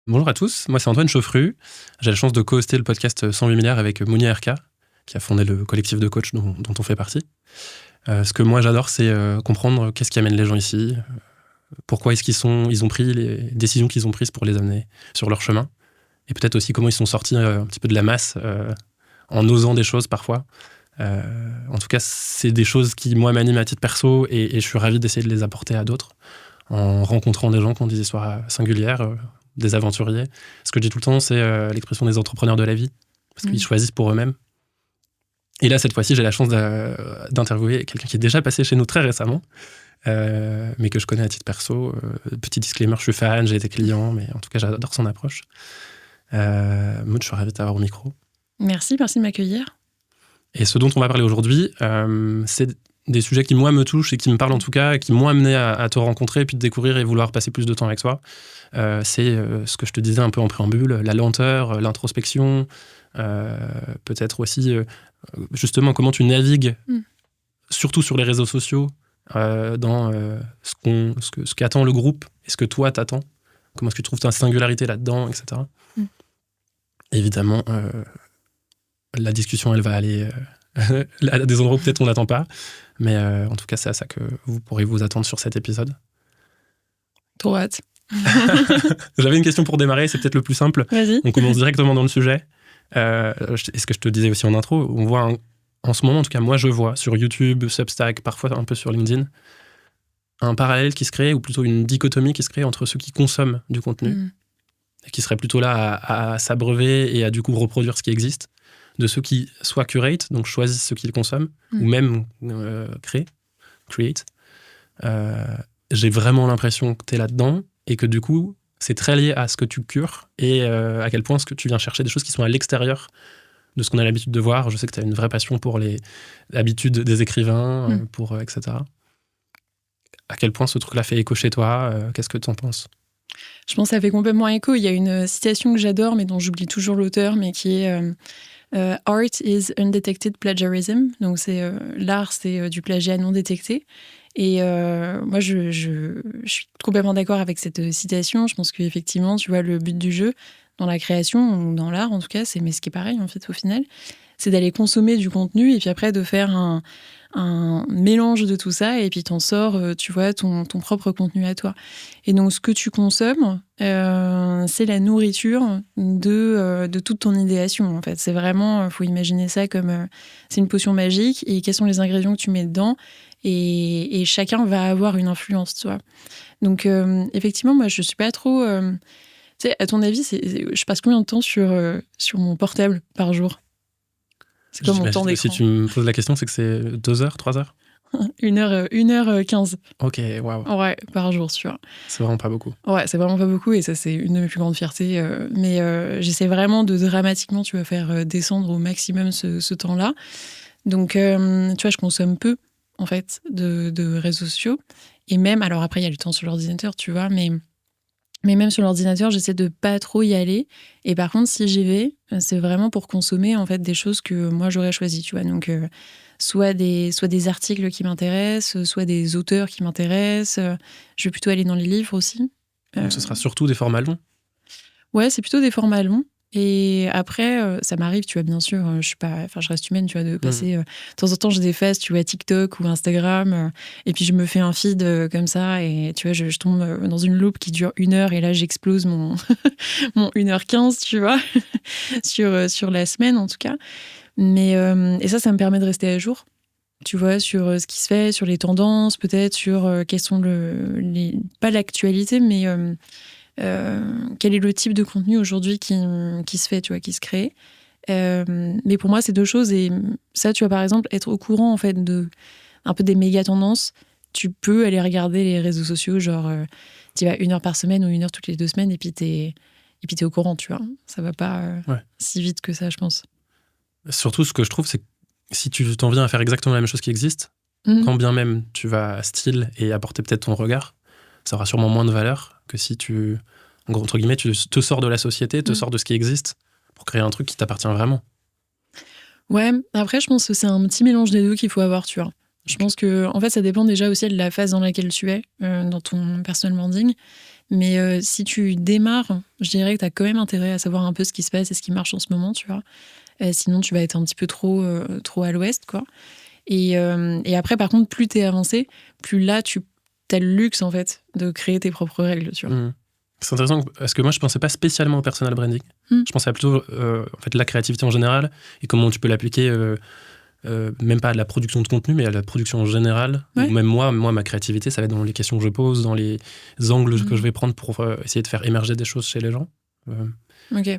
Bonjour à tous, moi c'est Antoine Chauffru. J'ai la chance de co-hoster le podcast 108 milliards avec Mouni RK, qui a fondé le collectif de coachs dont on fait partie. Ce que moi j'adore, c'est comprendre qu'est-ce qui amène les gens ici, pourquoi est-ce ils ont pris les décisions qu'ils ont prises pour les amener sur leur chemin, et peut-être aussi comment ils sont sortis un petit peu de la masse en osant des choses parfois. En tout cas, c'est des choses qui, moi, m'animent à titre perso, et je suis ravi d'essayer de les apporter à d'autres, en rencontrant des gens qui ont des histoires singulières, des aventuriers. Ce que je dis tout le temps, c'est l'expression des entrepreneurs de la vie, parce qu'ils choisissent pour eux-mêmes. Et là, cette fois-ci, j'ai la chance d'interviewer quelqu'un qui est déjà passé chez nous très récemment, mais que je connais à titre perso. Petit disclaimer, je suis fan, j'ai été client, mais en tout cas, j'adore son approche. Maud, je suis ravi de t'avoir au micro. Merci de m'accueillir. Et ce dont on va parler aujourd'hui, c'est des sujets qui, moi, me touchent et qui me parlent en tout cas, et qui m'ont amené à te rencontrer, et puis de découvrir et vouloir passer plus de temps avec toi. C'est ce que je te disais un peu en préambule, la lenteur, l'introspection, peut-être aussi, justement, comment tu navigues, surtout sur les réseaux sociaux, dans ce qu'attend le groupe et ce que toi t'attends. Comment est-ce que tu trouves ta singularité là-dedans, etc. Évidemment, la discussion, elle va aller à des endroits où peut-être on n'attend pas. Mais en tout cas, c'est à ça que vous pourrez vous attendre sur cet épisode. Trop hâte. J'avais une question pour démarrer, c'est peut-être le plus simple. Vas-y. On commence directement dans le sujet. Est-ce que je te disais aussi en intro, on voit en ce moment, en tout cas moi je vois sur YouTube, Substack, parfois un peu sur LinkedIn, un parallèle qui se crée, ou plutôt une dichotomie qui se crée entre ceux qui consomment du contenu, et qui seraient plutôt là à s'abreuver et à du coup reproduire ce qui existe, de ceux qui soit curate, donc choisissent ce qu'ils consomment, ou même create. J'ai vraiment l'impression que tu es là-dedans, et que du coup, c'est très lié à ce que tu cures, et à quel point ce que tu viens chercher des choses qui sont à l'extérieur de ce qu'on a l'habitude de voir. Je sais que tu as une vraie passion pour les habitudes des écrivains, etc. À quel point ce truc-là fait écho chez toi, qu'est-ce que tu en penses ? Je pense que ça fait complètement écho. Il y a une citation que j'adore, mais dont j'oublie toujours l'auteur, mais qui est Art is undetected plagiarism. Donc l'art, c'est du plagiat non détecté. Et moi, je suis complètement d'accord avec cette citation. Je pense qu'effectivement, tu vois, le but du jeu, dans la création, ou dans l'art en tout cas, mais ce qui est pareil en fait au final, c'est d'aller consommer du contenu et puis après de faire un mélange de tout ça, et puis t'en sors, tu vois, ton propre contenu à toi. Et donc, ce que tu consommes, c'est la nourriture de toute ton idéation, en fait. C'est vraiment, faut imaginer ça comme c'est une potion magique, et quels sont les ingrédients que tu mets dedans, et chacun va avoir une influence, tu vois. Donc, effectivement, moi, je suis pas trop... tu sais, à ton avis, je passe combien de temps sur mon portable par jour ? C'est quoi mon temps d'écran ? Si tu me poses la question, c'est que c'est 2 heures, 3 heures ? 1h15. Ok, waouh. Ouais, par jour, tu vois. C'est vraiment pas beaucoup. Ouais, c'est vraiment pas beaucoup, et ça, c'est une de mes plus grandes fiertés. Mais j'essaie vraiment de dramatiquement, tu vois, faire descendre au maximum ce temps-là. Donc, tu vois, je consomme peu, en fait, de réseaux sociaux. Et même, alors après, il y a le temps sur l'ordinateur, tu vois, mais même sur l'ordinateur, j'essaie de pas trop y aller. Et par contre, si j'y vais, c'est vraiment pour consommer en fait des choses que moi j'aurais choisies, tu vois. Donc soit des articles qui m'intéressent, soit des auteurs qui m'intéressent. Je vais plutôt aller dans les livres aussi. Donc ce sera surtout des formats longs ? Ouais, c'est plutôt des formats longs. Et après, ça m'arrive, tu vois, bien sûr, je reste humaine, tu vois, de passer... de temps en temps, j'ai des phases, tu vois, TikTok ou Instagram, et puis je me fais un feed comme ça, et tu vois, je tombe dans une loupe qui dure 1 heure, et là, j'explose mon 1h15, tu vois, sur la semaine, en tout cas. Mais, et ça me permet de rester à jour, tu vois, sur ce qui se fait, sur les tendances, peut-être, sur quels sont pas l'actualité, mais... quel est le type de contenu aujourd'hui qui se fait, tu vois, qui se crée. Mais pour moi, c'est 2 choses. Et ça, tu vois, par exemple, être au courant, en fait, un peu des méga tendances, tu peux aller regarder les réseaux sociaux, genre, tu vas 1 heure par semaine ou 1 heure toutes les 2 semaines, et puis t'es au courant, tu vois. Ça va pas si vite que ça, je pense. Surtout, ce que je trouve, c'est que si tu t'en viens à faire exactement la même chose qui existe, quand bien même tu vas style et apporter peut-être ton regard, ça aura sûrement moins de valeur que si tu, entre guillemets, tu te sors de la société, te sors de ce qui existe pour créer un truc qui t'appartient vraiment. Ouais, après, je pense que c'est un petit mélange des deux qu'il faut avoir, tu vois. Je pense que, en fait, ça dépend déjà aussi de la phase dans laquelle tu es, dans ton personal branding. Mais si tu démarres, je dirais que tu as quand même intérêt à savoir un peu ce qui se passe et ce qui marche en ce moment, tu vois. Sinon, tu vas être un petit peu trop à l'ouest, quoi. Et après, par contre, plus tu es avancé, plus là, tu as le luxe, en fait, de créer tes propres règles, tu vois. C'est intéressant parce que moi, je pensais pas spécialement au personal branding. Je pensais plutôt en fait, la créativité en général et comment tu peux l'appliquer, même pas à la production de contenu, mais à la production en général. Ouais. Ou même moi, ma créativité, ça va être dans les questions que je pose, dans les angles que je vais prendre pour essayer de faire émerger des choses chez les gens. Ok.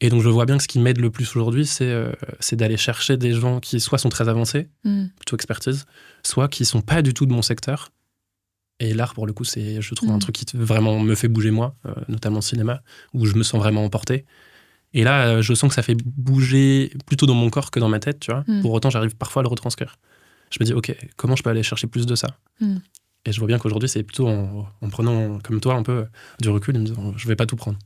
Et donc, je vois bien que ce qui m'aide le plus aujourd'hui, c'est d'aller chercher des gens qui soit sont très avancés, plutôt expertise, soit qui sont pas du tout de mon secteur. Et l'art, pour le coup, c'est, je trouve, un truc qui vraiment me fait bouger moi, notamment le cinéma, où je me sens vraiment emporté. Et là, je sens que ça fait bouger plutôt dans mon corps que dans ma tête, tu vois. Pour autant, j'arrive parfois à le retranscrire. Je me dis, ok, comment je peux aller chercher plus de ça Et je vois bien qu'aujourd'hui, c'est plutôt en prenant, comme toi, un peu du recul, et me disant, je vais pas tout prendre.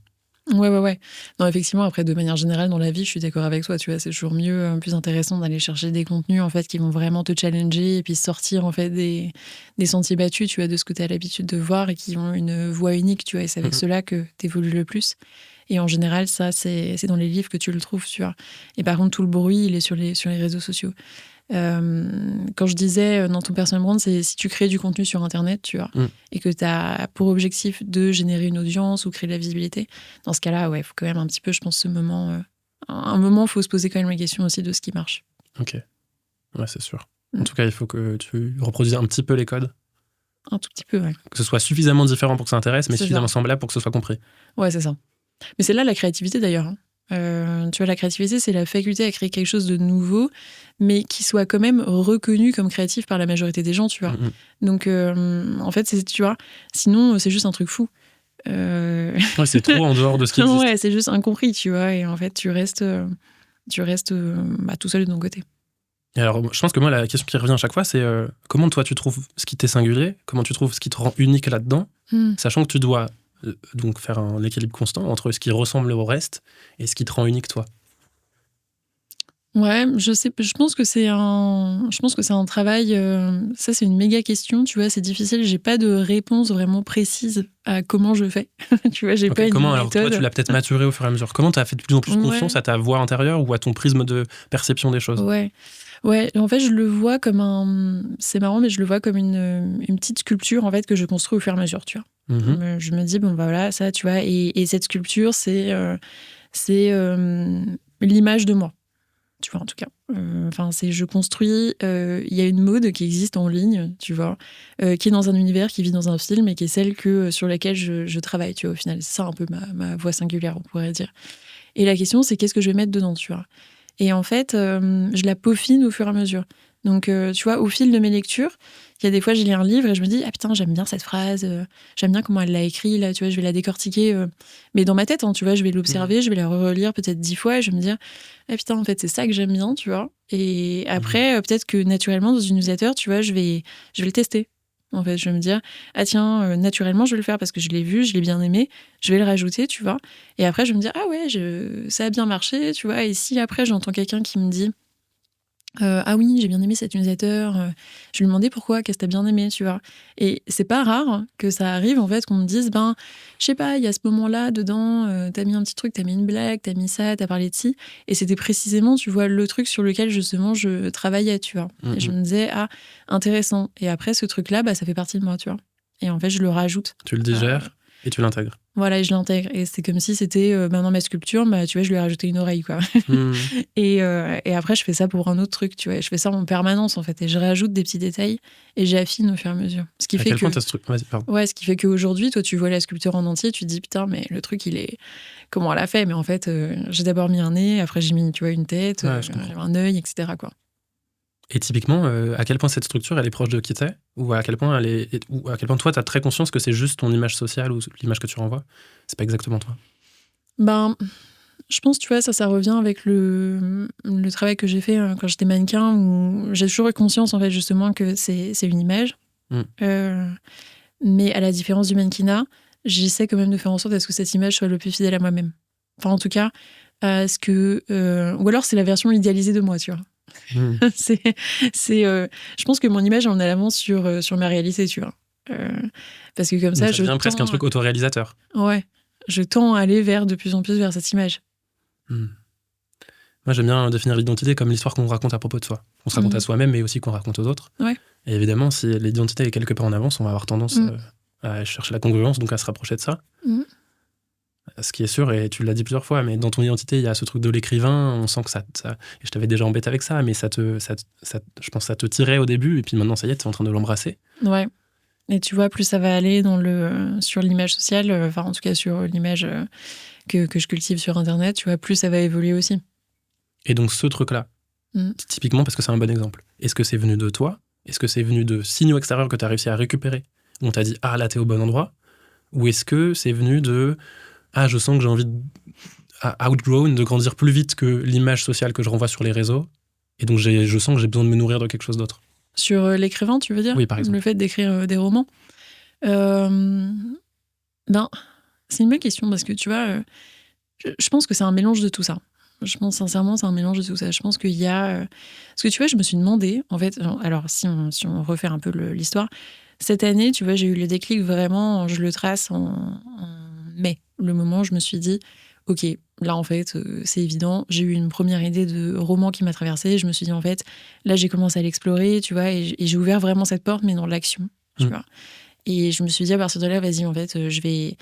Ouais. Non, effectivement, après, de manière générale, dans la vie, je suis d'accord avec toi, tu vois, c'est toujours mieux, plus intéressant d'aller chercher des contenus, en fait, qui vont vraiment te challenger et puis sortir, en fait, des sentiers battus, tu vois, de ce que tu as l'habitude de voir et qui ont une voix unique, tu vois, et c'est avec cela que tu évolues le plus. Et en général, ça, c'est dans les livres que tu le trouves, tu vois. Et par contre, tout le bruit, il est sur les réseaux sociaux. Quand je disais dans ton personal brand, c'est si tu crées du contenu sur Internet, tu vois, et que tu as pour objectif de générer une audience ou créer de la visibilité, dans ce cas-là, ouais, il faut quand même un petit peu, je pense, un moment, il faut se poser quand même la question aussi de ce qui marche. Ok, ouais, c'est sûr. En tout cas, il faut que tu reproduises un petit peu les codes. Un tout petit peu, ouais. Que ce soit suffisamment différent pour que ça intéresse, mais suffisamment semblable pour que ce soit compris. Ouais, c'est ça. Mais c'est là la créativité, d'ailleurs. Tu vois, la créativité, c'est la faculté à créer quelque chose de nouveau, mais qui soit quand même reconnu comme créatif par la majorité des gens, tu vois. Donc, en fait, tu vois, sinon, c'est juste un truc fou. Ouais, c'est trop en dehors de ce qui existe. Ouais, c'est juste incompris, tu vois. Et en fait, tu restes tout seul de ton côté. Et alors, je pense que moi, la question qui revient à chaque fois, c'est comment toi, tu trouves ce qui t'est singulier, comment tu trouves ce qui te rend unique là-dedans, sachant que tu dois donc faire un équilibre constant entre ce qui ressemble au reste et ce qui te rend unique toi. Ouais, je pense que c'est un travail, ça c'est une méga question, tu vois, c'est difficile, j'ai pas de réponse vraiment précise à comment je fais. Tu vois, j'ai pas une comment, méthode. Alors toi, tu l'as peut-être maturé au fur et à mesure. Comment tu as fait de plus en plus confiance à ta voix intérieure ou à ton prisme de perception des choses? Ouais, en fait, je le vois comme c'est marrant, mais je le vois comme une petite sculpture en fait que je construis au fur et à mesure, tu vois. Je me dis bon bah voilà, ça, tu vois, et cette sculpture c'est l'image de moi. Tu vois, en tout cas. Je construis. Il y a une mode qui existe en ligne, tu vois, qui est dans un univers, qui vit dans un film et qui est celle sur laquelle je travaille, tu vois, au final. C'est ça un peu ma voix singulière, on pourrait dire. Et la question, c'est qu'est-ce que je vais mettre dedans, tu vois. Et en fait, je la peaufine au fur et à mesure. Donc, tu vois, au fil de mes lectures, il y a des fois, je lis un livre et je me dis, ah putain, j'aime bien cette phrase, j'aime bien comment elle l'a écrit, là, tu vois, je vais la décortiquer. Mais dans ma tête, hein, tu vois, je vais l'observer, je vais la relire peut-être 10 fois et je vais me dire, ah putain, en fait, c'est ça que j'aime bien, tu vois. Et après, peut-être que naturellement, dans une newsletter, tu vois, je vais le tester. En fait, je vais me dire, ah tiens, naturellement, je vais le faire parce que je l'ai vu, je l'ai bien aimé, je vais le rajouter, tu vois. Et après, je vais me dire, ah ouais, ça a bien marché, tu vois. Et si après, j'entends quelqu'un qui me dit, ah oui, j'ai bien aimé cette newsletter, je lui demandais pourquoi, qu'est-ce que t'as bien aimé, tu vois. Et c'est pas rare que ça arrive, en fait, qu'on me dise, ben, je sais pas, il y a ce moment-là, dedans, t'as mis un petit truc, t'as mis une blague, t'as mis ça, t'as parlé de ci. Et c'était précisément, tu vois, le truc sur lequel, justement, je travaillais, tu vois. Et je me disais, ah, intéressant. Et après, ce truc-là, bah, ça fait partie de moi, tu vois. Et en fait, je le rajoute. Tu le digères et tu l'intègres. Voilà, et je l'intègre. Et c'est comme si c'était maintenant ma sculpture, bah, tu vois, je lui ai rajouté une oreille, quoi. Et après, je fais ça pour un autre truc, tu vois. Je fais ça en permanence, en fait. Et je rajoute des petits détails et j'affine au fur et à mesure. Ce qui fait que. Ce qui fait qu'aujourd'hui, toi, tu vois la sculpture en entier, tu te dis, putain, mais le truc, il est. Comment on l'a fait? Mais en fait, j'ai d'abord mis un nez, après, j'ai mis, tu vois, une tête, un œil, etc., quoi. Et typiquement, à quel point cette structure, elle est proche de qui t'es, ou à quel point toi, t'as très conscience que c'est juste ton image sociale ou l'image que tu renvoies, c'est pas exactement toi. Ben, je pense, tu vois, ça revient avec le travail que j'ai fait quand j'étais mannequin, où j'ai toujours eu conscience, en fait, justement, que c'est une image. Mais à la différence du mannequinat, j'essaie quand même de faire en sorte à ce que cette image soit le plus fidèle à moi-même. Enfin, en tout cas, ou alors c'est la version idéalisée de moi, tu vois. Je pense que mon image en a l'avance sur ma réalité, tu vois. Parce que comme ça, ça devient presque un truc autoréalisateur. Ouais, je tends à aller de plus en plus vers cette image. Moi, j'aime bien définir l'identité comme l'histoire qu'on raconte à propos de soi. On se raconte à soi-même, mais aussi qu'on raconte aux autres. Ouais. Et évidemment, si l'identité est quelque part en avance, on va avoir tendance à chercher la congruence, donc à se rapprocher de ça. Ce qui est sûr, et tu l'as dit plusieurs fois, mais dans ton identité, il y a ce truc de l'écrivain, on sent que ça et je t'avais déjà embêté avec ça, mais je pense que ça te tirait au début, et puis maintenant, ça y est, t'es en train de l'embrasser. Ouais. Et tu vois, plus ça va aller sur l'image sociale, enfin en tout cas sur l'image que je cultive sur Internet, tu vois, plus ça va évoluer aussi. Et donc ce truc-là, typiquement parce que c'est un bon exemple, est-ce que c'est venu de toi ? Est-ce que c'est venu de signaux extérieurs que tu as réussi à récupérer ? Où on t'a dit « Ah, là, t'es au bon endroit » ? Ou est-ce que c'est venu de « Ah, je sens que j'ai envie de grandir plus vite que l'image sociale que je renvoie sur les réseaux, et donc je sens que j'ai besoin de me nourrir de quelque chose d'autre ?» Sur l'écrivain, tu veux dire ? Oui, par exemple. Le fait d'écrire des romans. C'est une bonne question parce que tu vois, je pense que c'est un mélange de tout ça. Je pense sincèrement, c'est un mélange de tout ça. Je pense qu'il y a... Parce que tu vois, je me suis demandé, en fait, alors si on refait un peu l'histoire, cette année, tu vois, j'ai eu le déclic vraiment, je le trace en mai. Le moment où je me suis dit, ok, là en fait, c'est évident, j'ai eu une première idée de roman qui m'a traversée, je me suis dit en fait, là j'ai commencé à l'explorer, tu vois, et j'ai ouvert vraiment cette porte, mais dans l'action, tu vois. Et je me suis dit à partir de là, vas-y, en fait, je vais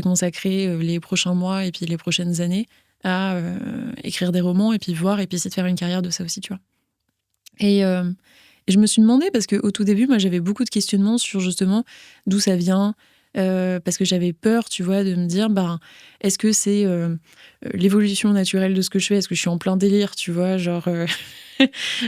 consacrer les prochains mois et puis les prochaines années à écrire des romans et puis voir et puis essayer de faire une carrière de ça aussi, tu vois. Et je me suis demandé, parce qu'au tout début, moi j'avais beaucoup de questionnements sur justement d'où ça vient, parce que j'avais peur, tu vois, de me dire, est-ce que c'est l'évolution naturelle de ce que je fais ? Est-ce que je suis en plein délire, tu vois, genre...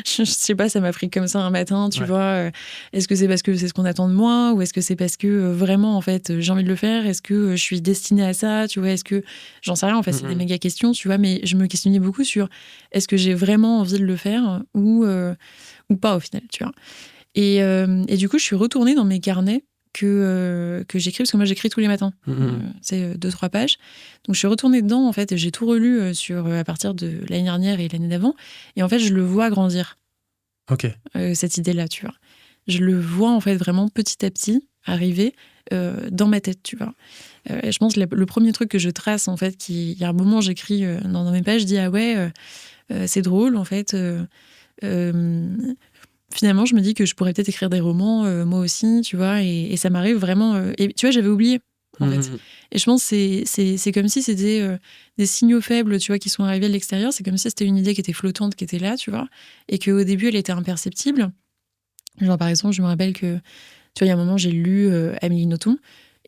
je sais pas, ça m'a pris comme ça un matin, tu vois. Est-ce que c'est parce que c'est ce qu'on attend de moi, ou est-ce que c'est parce que vraiment, en fait, j'ai envie de le faire ? Est-ce que je suis destinée à ça, tu vois ? Est-ce que... J'en sais rien, en fait, c'est des méga questions, tu vois, mais je me questionnais beaucoup sur est-ce que j'ai vraiment envie de le faire ou pas, au final, tu vois. Et du coup, je suis retournée dans mes carnets que j'écris, parce que moi j'écris tous les matins. C'est 2-3 pages. Donc je suis retournée dedans, en fait, et j'ai tout relu à partir de l'année dernière et l'année d'avant. Et en fait, je le vois grandir. Ok. Cette idée-là, tu vois. Je le vois, en fait, vraiment petit à petit arriver dans ma tête, tu vois. Et je pense que le premier truc que je trace, en fait, il y a un moment, j'écris dans mes pages, je dis, ah ouais, c'est drôle, en fait... finalement, je me dis que je pourrais peut-être écrire des romans, moi aussi, tu vois, et ça m'arrive vraiment... et tu vois, j'avais oublié, en fait. Et je pense que c'est comme si c'était des signaux faibles, tu vois, qui sont arrivés de l'extérieur. C'est comme si c'était une idée qui était flottante, qui était là, tu vois, et qu'au début, elle était imperceptible. Genre, par exemple, je me rappelle que, tu vois, il y a un moment, j'ai lu Amélie Nothomb,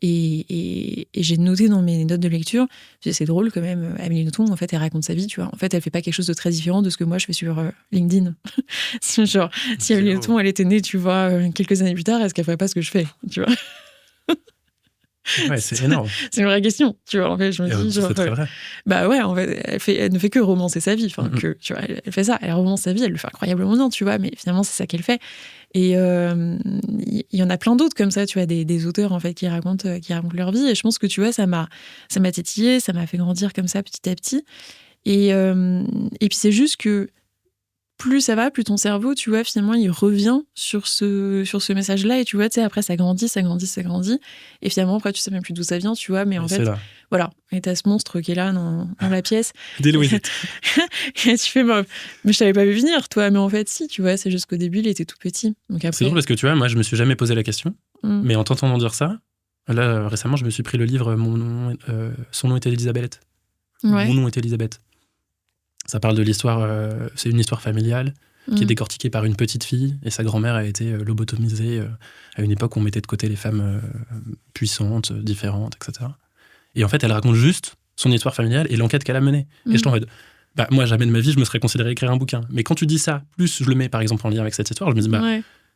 et j'ai noté dans mes notes de lecture, c'est drôle quand même, Amélie Nothomb, en fait, elle raconte sa vie, tu vois. En fait, elle fait pas quelque chose de très différent de ce que moi, je fais sur LinkedIn. Genre, si Amélie Nothomb, elle était née, tu vois, quelques années plus tard, est-ce qu'elle ferait pas ce que je fais, tu vois ? Ouais, c'est énorme. C'est une vraie question, tu vois. En fait, je me dis, genre, c'est très vrai. Bah ouais, en fait, elle ne fait que romancer sa vie. Enfin, tu vois, elle fait ça, elle romance sa vie, elle le fait incroyablement bien, tu vois. Mais finalement, c'est ça qu'elle fait. Et il y en a plein d'autres comme ça, tu vois, des auteurs en fait qui racontent leur vie. Et je pense que tu vois, ça m'a titillé, ça m'a fait grandir comme ça petit à petit. Et puis c'est juste que plus ça va, plus ton cerveau, tu vois, finalement, il revient sur ce message-là. Et tu vois, tu sais, après, ça grandit. Et finalement, après, tu sais même plus d'où ça vient, tu vois. Mais en fait, voilà. Et t'as ce monstre qui est là dans la pièce. Des Louisettes. Et tu fais, mais je t'avais pas vu venir, toi. Mais en fait, si, tu vois, c'est juste qu'au début, il était tout petit. Donc après... C'est drôle parce que tu vois, moi, je me suis jamais posé la question. Mais en t'entendant dire ça, là, récemment, je me suis pris le livre Son nom était Elisabeth. Ouais. Mon nom était Elisabeth. Ça parle de l'histoire, c'est une histoire familiale qui est décortiquée par une petite fille, et sa grand-mère a été lobotomisée à une époque où on mettait de côté les femmes puissantes, différentes, etc. Et en fait, elle raconte juste son histoire familiale et l'enquête qu'elle a menée. Et je t'en mode, moi, jamais de ma vie, je me serais considéré écrire un bouquin. Mais quand tu dis ça, plus je le mets, par exemple, en lien avec cette histoire, je me dis,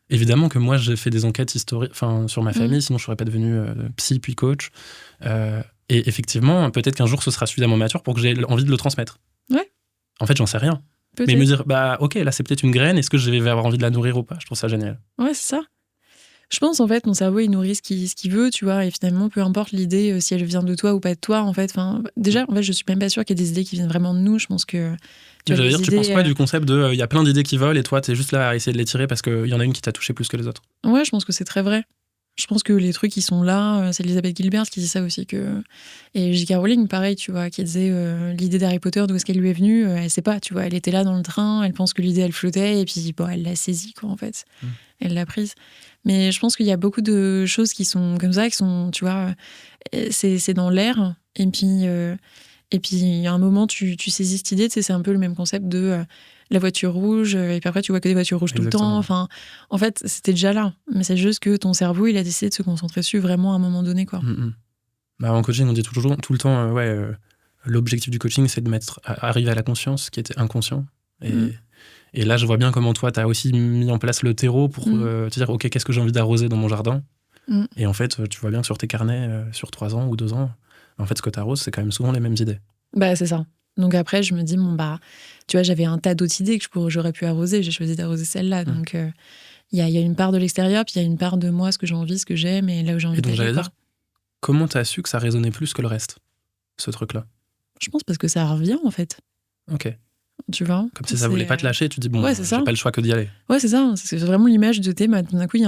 évidemment que moi, j'ai fait des enquêtes historiques sur ma famille, sinon je serais pas devenu psy puis coach. Et effectivement, peut-être qu'un jour, ce sera suffisamment mature pour que j'ai envie de le transmettre. Ouais. En fait, j'en sais rien. Peut-être. Mais me dire, ok, là, c'est peut-être une graine, est-ce que je vais avoir envie de la nourrir ou pas ? Je trouve ça génial. Ouais, c'est ça. Je pense, en fait, mon cerveau, il nourrit ce qu'il veut, tu vois, et finalement, peu importe l'idée, si elle vient de toi ou pas de toi, en fait. Déjà, en fait, je suis même pas sûre qu'il y ait des idées qui viennent vraiment de nous. Je pense que... Tu penses quoi du concept de, il y a plein d'idées qui volent, et toi, t'es juste là à essayer de les tirer parce qu'il y en a une qui t'a touché plus que les autres ? Ouais, je pense que c'est très vrai. Je pense que les trucs qui sont là, c'est Elizabeth Gilbert qui dit ça aussi. Et J.K. Rowling, pareil, tu vois, qui disait l'idée d'Harry Potter, d'où est-ce qu'elle lui est venue, elle sait pas, tu vois. Elle était là dans le train, elle pense que l'idée, elle flottait, et puis bon, elle l'a saisie, quoi, en fait. Elle l'a prise. Mais je pense qu'il y a beaucoup de choses qui sont comme ça, qui sont, tu vois, c'est dans l'air. Et puis, à un moment, tu saisis cette idée, tu sais, c'est un peu le même concept de la voiture rouge, et puis après, tu vois que des voitures rouges tout le temps. Enfin, en fait, c'était déjà là. Mais c'est juste que ton cerveau, il a décidé de se concentrer dessus vraiment à un moment donné, quoi. Bah, en coaching, on dit tout le temps, l'objectif du coaching, c'est de arriver à la conscience qui était inconscient. Et là, je vois bien comment toi, tu as aussi mis en place le terreau pour te dire, OK, qu'est-ce que j'ai envie d'arroser dans mon jardin ? Et en fait, tu vois bien que sur tes carnets, sur 3 ans ou 2 ans, en fait, ce que tu arroses, c'est quand même souvent les mêmes idées. Bah, c'est ça. Donc après, je me dis, tu vois, j'avais un tas d'autres idées que j'aurais pu arroser. J'ai choisi d'arroser celle-là. Donc, il y a une part de l'extérieur, puis il y a une part de moi, ce que j'ai envie, ce que j'aime, et là où j'ai envie d'aller. Et donc, j'allais dire, comment tu as su que ça résonnait plus que le reste, ce truc-là ? Je pense parce que ça revient, en fait. OK. Tu vois, comme si ça voulait pas te lâcher, tu dis bon, j'ai pas le choix que d'y aller. Ouais, c'est ça. C'est vraiment l'image de tout d'un coup, il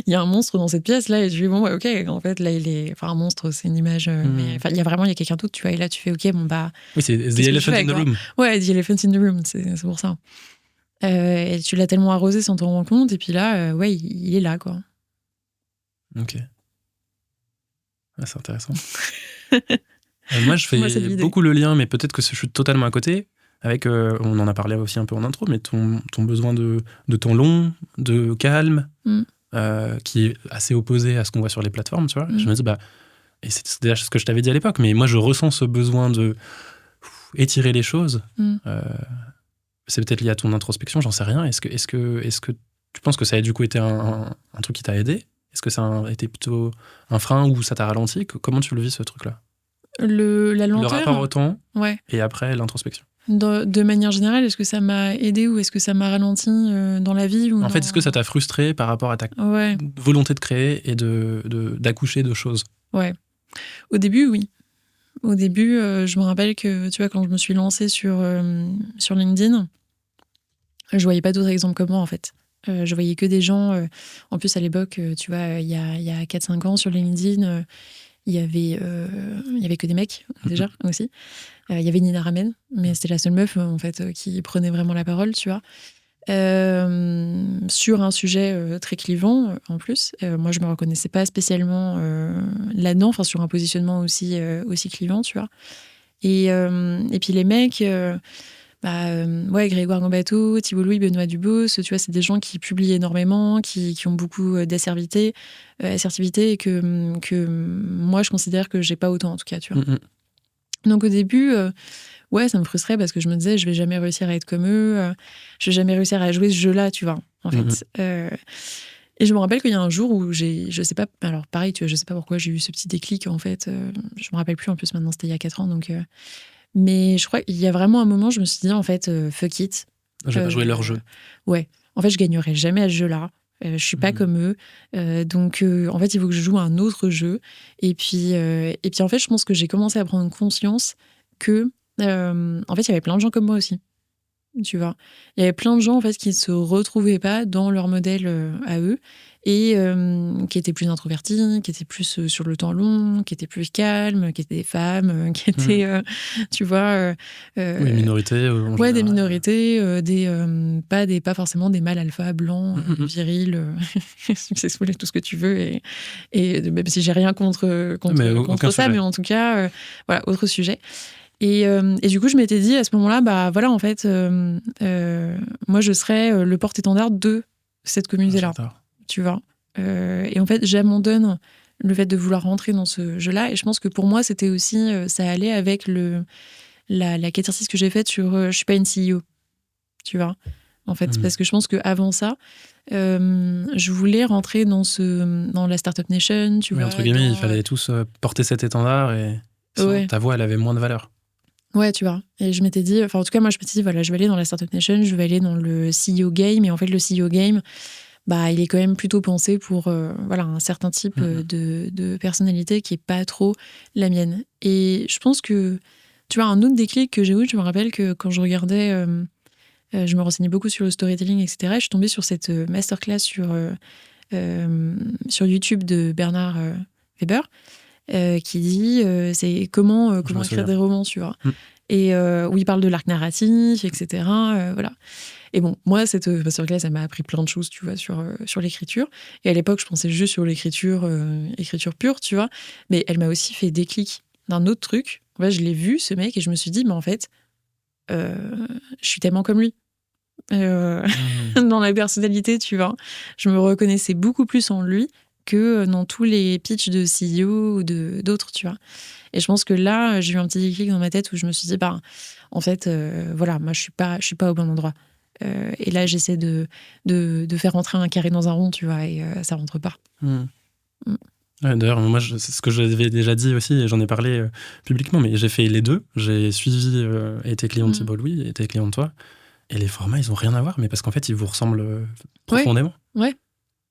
y a un monstre dans cette pièce là, et tu dis bon, ouais, ok. En fait, là, un monstre, c'est une image, mais il y a quelqu'un d'autre, tu vois. Et là, tu fais ok, bon bah. Oui, c'est the elephant in the room. Ouais, the elephant in the room, c'est pour ça. Et tu l'as tellement arrosé sans t'en rendre compte, et puis là, ouais, il est là, quoi. Ok. Ah, c'est intéressant. Moi, je fais beaucoup le lien, mais peut-être que je suis totalement à côté. Avec, on en a parlé aussi un peu en intro, mais ton besoin de temps long, de calme, qui est assez opposé à ce qu'on voit sur les plateformes, tu vois. Je me dis, et c'est déjà ce que je t'avais dit à l'époque, mais moi je ressens ce besoin de étirer les choses. C'est peut-être lié à ton introspection, j'en sais rien. Est-ce que tu penses que ça a du coup été un truc qui t'a aidé ? Est-ce que ça a été plutôt un frein ou ça t'a ralenti ? Comment tu le vis, ce truc-là ? La lenteur. Le rapport au temps, ouais. Et après l'introspection. De manière générale, est-ce que ça m'a aidé ou est-ce que ça m'a ralenti dans la vie ou En fait, est-ce que ça t'a frustré par rapport à ta volonté de créer et d'accoucher de choses ? Ouais. Au début, oui. Au début, je me rappelle que, tu vois, quand je me suis lancée sur LinkedIn, je voyais pas d'autres exemples comme moi, en fait. Je voyais que des gens... en plus, à l'époque, tu vois, il y a 4-5 ans, sur LinkedIn... il y avait que des mecs déjà aussi. Il y avait Nina Ramen, mais c'était la seule meuf en fait qui prenait vraiment la parole, tu vois, sur un sujet très clivant en plus. Moi, je me reconnaissais pas spécialement là-dedans, enfin sur un positionnement aussi clivant, tu vois. Et puis les mecs, Grégoire Gambato, Thibault Louis, Benoît Dubos, tu vois, c'est des gens qui publient énormément, qui ont beaucoup d'assertivité, et que moi, je considère que j'ai pas autant, en tout cas, tu vois. Donc au début, ça me frustrait parce que je me disais, je vais jamais réussir à être comme eux, je vais jamais réussir à jouer ce jeu-là, tu vois, en fait. Et je me rappelle qu'il y a un jour où je sais pas, alors pareil, tu vois, je sais pas pourquoi j'ai eu ce petit déclic, en fait. Je me rappelle plus, en plus, maintenant, c'était il y a 4 ans, donc... Mais je crois qu'il y a vraiment un moment, je me suis dit, en fait, fuck it. Je vais pas jouer leur jeu. Ouais. En fait, je gagnerai jamais à ce jeu-là. Je suis pas comme eux. Donc, en fait, il faut que je joue un autre jeu. Et puis, en fait, je pense que j'ai commencé à prendre conscience que, en fait, il y avait plein de gens comme moi aussi. Tu vois. Il y avait plein de gens, en fait, qui ne se retrouvaient pas dans leur modèle à eux. Et qui étaient plus introvertis, qui étaient plus sur le temps long, qui étaient plus calmes, qui étaient des femmes, qui étaient, tu vois... oui, minorités. Des minorités, pas forcément des mâles alpha, blancs, virils, successful et tout ce que tu veux. Et même si j'ai rien contre ça, mais en tout cas, voilà, autre sujet. Et du coup, je m'étais dit à ce moment-là, en fait, moi, je serais le porte-étendard de cette communauté-là. Tu vois. Et en fait, j'abandonne le fait de vouloir rentrer dans ce jeu-là. Et je pense que pour moi, c'était aussi... ça allait avec la catharsis que j'ai faite sur je suis pas une CEO. Tu vois. En fait, parce que je pense qu'avant ça, je voulais rentrer dans la Startup Nation, tu vois. Entre guillemets, il fallait tous porter cet étendard et ta voix, elle avait moins de valeur. Ouais, tu vois. Et je m'étais dit... Enfin, en tout cas, moi, je m'étais dit, voilà, je vais aller dans la Startup Nation, je vais aller dans le CEO game. Et en fait, le CEO game... il est quand même plutôt pensé pour un certain type de personnalité qui est pas trop la mienne. Et je pense que, tu vois, un autre déclic que j'ai eu, je me rappelle que quand je regardais, je me renseignais beaucoup sur le storytelling, etc. Et je suis tombée sur cette masterclass sur sur YouTube de Bernard Weber qui dit c'est comment écrire des romans, tu vois. Et où il parle de l'arc narratif, etc. Voilà. Et bon, moi, cette masterclass, ça m'a appris plein de choses, tu vois, sur l'écriture. Et à l'époque, je pensais juste sur l'écriture écriture pure, tu vois. Mais elle m'a aussi fait déclic d'un autre truc. En fait, je l'ai vu, ce mec, et je me suis dit, mais en fait, je suis tellement comme lui. Dans la personnalité, tu vois. Je me reconnaissais beaucoup plus en lui que dans tous les pitchs de CEO ou d'autres, tu vois. Et je pense que là, j'ai eu un petit déclic dans ma tête où je me suis dit, en fait, voilà, moi, je suis pas au bon endroit. Et là, j'essaie de faire rentrer un carré dans un rond, tu vois, et ça rentre pas. Ouais, d'ailleurs, moi, c'est ce que j'avais déjà dit aussi, et j'en ai parlé publiquement, mais j'ai fait les deux. J'ai suivi et été client de Thibault Louis, et été client de toi. Et les formats, ils ont rien à voir, mais parce qu'en fait, ils vous ressemblent profondément. Ouais.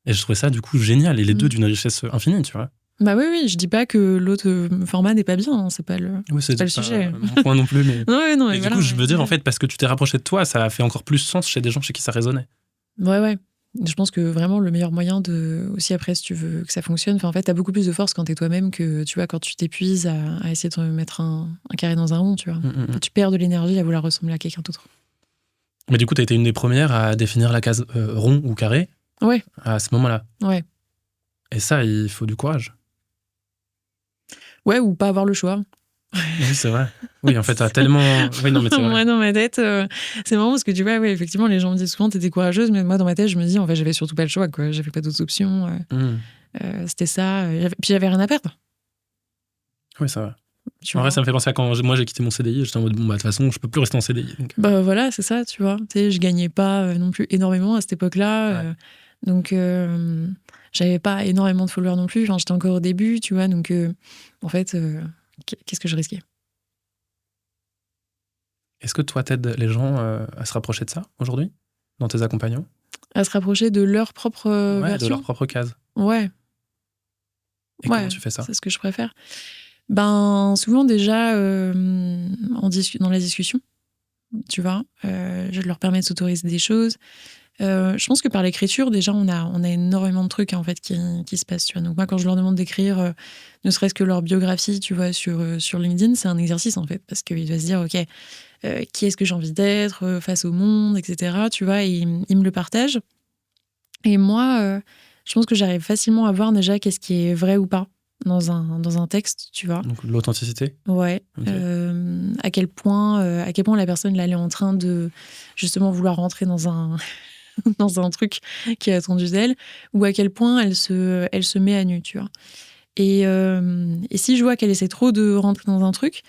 Et je trouvais ça, du coup, génial. Et les deux d'une richesse infinie, tu vois. Bah oui, je dis pas que l'autre format n'est pas bien, hein, c'est pas le sujet. Mon point non plus, mais. Non, et du coup, je veux dire, en fait, parce que tu t'es rapproché de toi, ça a fait encore plus sens chez des gens chez qui ça résonnait. Ouais. Je pense que vraiment, le meilleur moyen aussi après, si tu veux que ça fonctionne, en fait, t'as beaucoup plus de force quand t'es toi-même que, tu vois, quand tu t'épuises à essayer de mettre un carré dans un rond, tu vois. Tu perds de l'énergie à vouloir ressembler à quelqu'un d'autre. Mais du coup, t'as été une des premières à définir la case rond ou carré. Ouais. À ce moment-là. Ouais. Et ça, il faut du courage. Ouais, ou pas avoir le choix. Oui, c'est vrai. Oui, en fait, t'as tellement... Oui, non, mais c'est vrai. Moi, dans ma tête, c'est marrant parce que tu vois, ouais, effectivement, les gens me disent souvent t'étais courageuse, mais moi, dans ma tête, je me dis, en fait, j'avais surtout pas le choix, quoi. J'avais pas d'autres options. C'était ça. Puis j'avais rien à perdre. Oui, ça va. En vrai, ça me fait penser à quand moi j'ai quitté mon CDI, j'étais en mode, de toute façon, je peux plus rester en CDI. Donc... voilà, c'est ça, tu vois. Tu sais, je gagnais pas non plus énormément à cette époque-là. Ouais. Donc, j'avais pas énormément de followers non plus. Enfin, j'étais encore au début, tu vois. Donc, en fait, qu'est-ce que je risquais ? Est-ce que toi, t'aides les gens à se rapprocher de ça aujourd'hui, dans tes accompagnants ? À se rapprocher de leur propre version ? De leur propre case. Ouais. Et comment tu fais ça ? C'est ce que je préfère. Souvent déjà dans la discussion, tu vois. Je leur permets de s'autoriser des choses. Je pense que par l'écriture, déjà, on a énormément de trucs en fait qui se passent. Tu vois. Donc moi, quand je leur demande d'écrire, ne serait-ce que leur biographie, tu vois, sur LinkedIn, c'est un exercice en fait, parce qu'ils doivent se dire, ok, qui est-ce que j'ai envie d'être face au monde, etc. Tu vois, et ils me le partagent. Et moi, je pense que j'arrive facilement à voir déjà qu'est-ce qui est vrai ou pas dans un texte, tu vois. Donc l'authenticité. Ouais. Okay. À quel point la personne là, elle est en train de justement vouloir rentrer dans un dans un truc qui est attendu d'elle, ou à quel point elle se met à nu, tu vois. Et si je vois qu'elle essaie trop de rentrer dans un truc,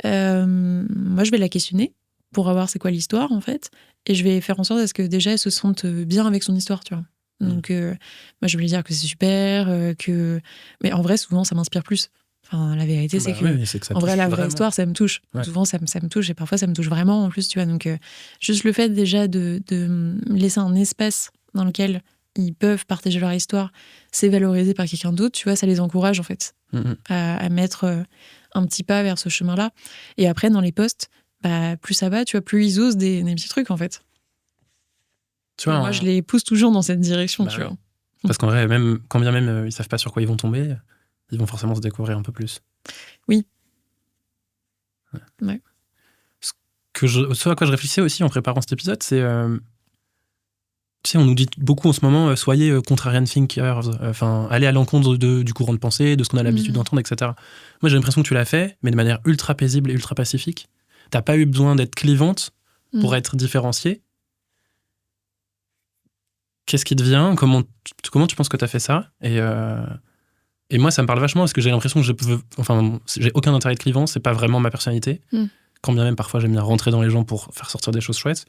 moi je vais la questionner pour voir c'est quoi l'histoire en fait, et je vais faire en sorte à ce que déjà elle se sente bien avec son histoire, tu vois. Donc, moi, je vais lui dire que c'est super, mais en vrai, souvent, ça m'inspire plus. Enfin, la vérité, c'est que en vrai, la vraie histoire, ça me touche. Ouais. Souvent, ça me touche, et parfois, ça me touche vraiment, en plus, tu vois. Donc, juste le fait, déjà, de laisser un espace dans lequel ils peuvent partager leur histoire, c'est valorisé par quelqu'un d'autre, tu vois, ça les encourage, en fait, à mettre un petit pas vers ce chemin-là. Et après, dans les posts, plus ça va, tu vois, plus ils osent des petits trucs, en fait. Tu vois, moi, je les pousse toujours dans cette direction, tu vois. Parce qu'en vrai, quand bien même ils savent pas sur quoi ils vont tomber, ils vont forcément se découvrir un peu plus. Oui. Ouais. Ce à quoi je réfléchissais aussi en préparant cet épisode, c'est... tu sais, on nous dit beaucoup en ce moment, soyez contrarian thinkers, allez à l'encontre du courant de pensée, de ce qu'on a l'habitude d'entendre, etc. Moi, j'ai l'impression que tu l'as fait, mais de manière ultra paisible et ultra pacifique. T'as pas eu besoin d'être clivante pour être différenciée. Qu'est-ce qui te vient ? Comment tu penses que tu as fait ça ? Et moi, ça me parle vachement parce que j'ai l'impression que j'ai aucun intérêt de clivant, c'est pas vraiment ma personnalité. Quand bien même, parfois, j'aime bien rentrer dans les gens pour faire sortir des choses chouettes.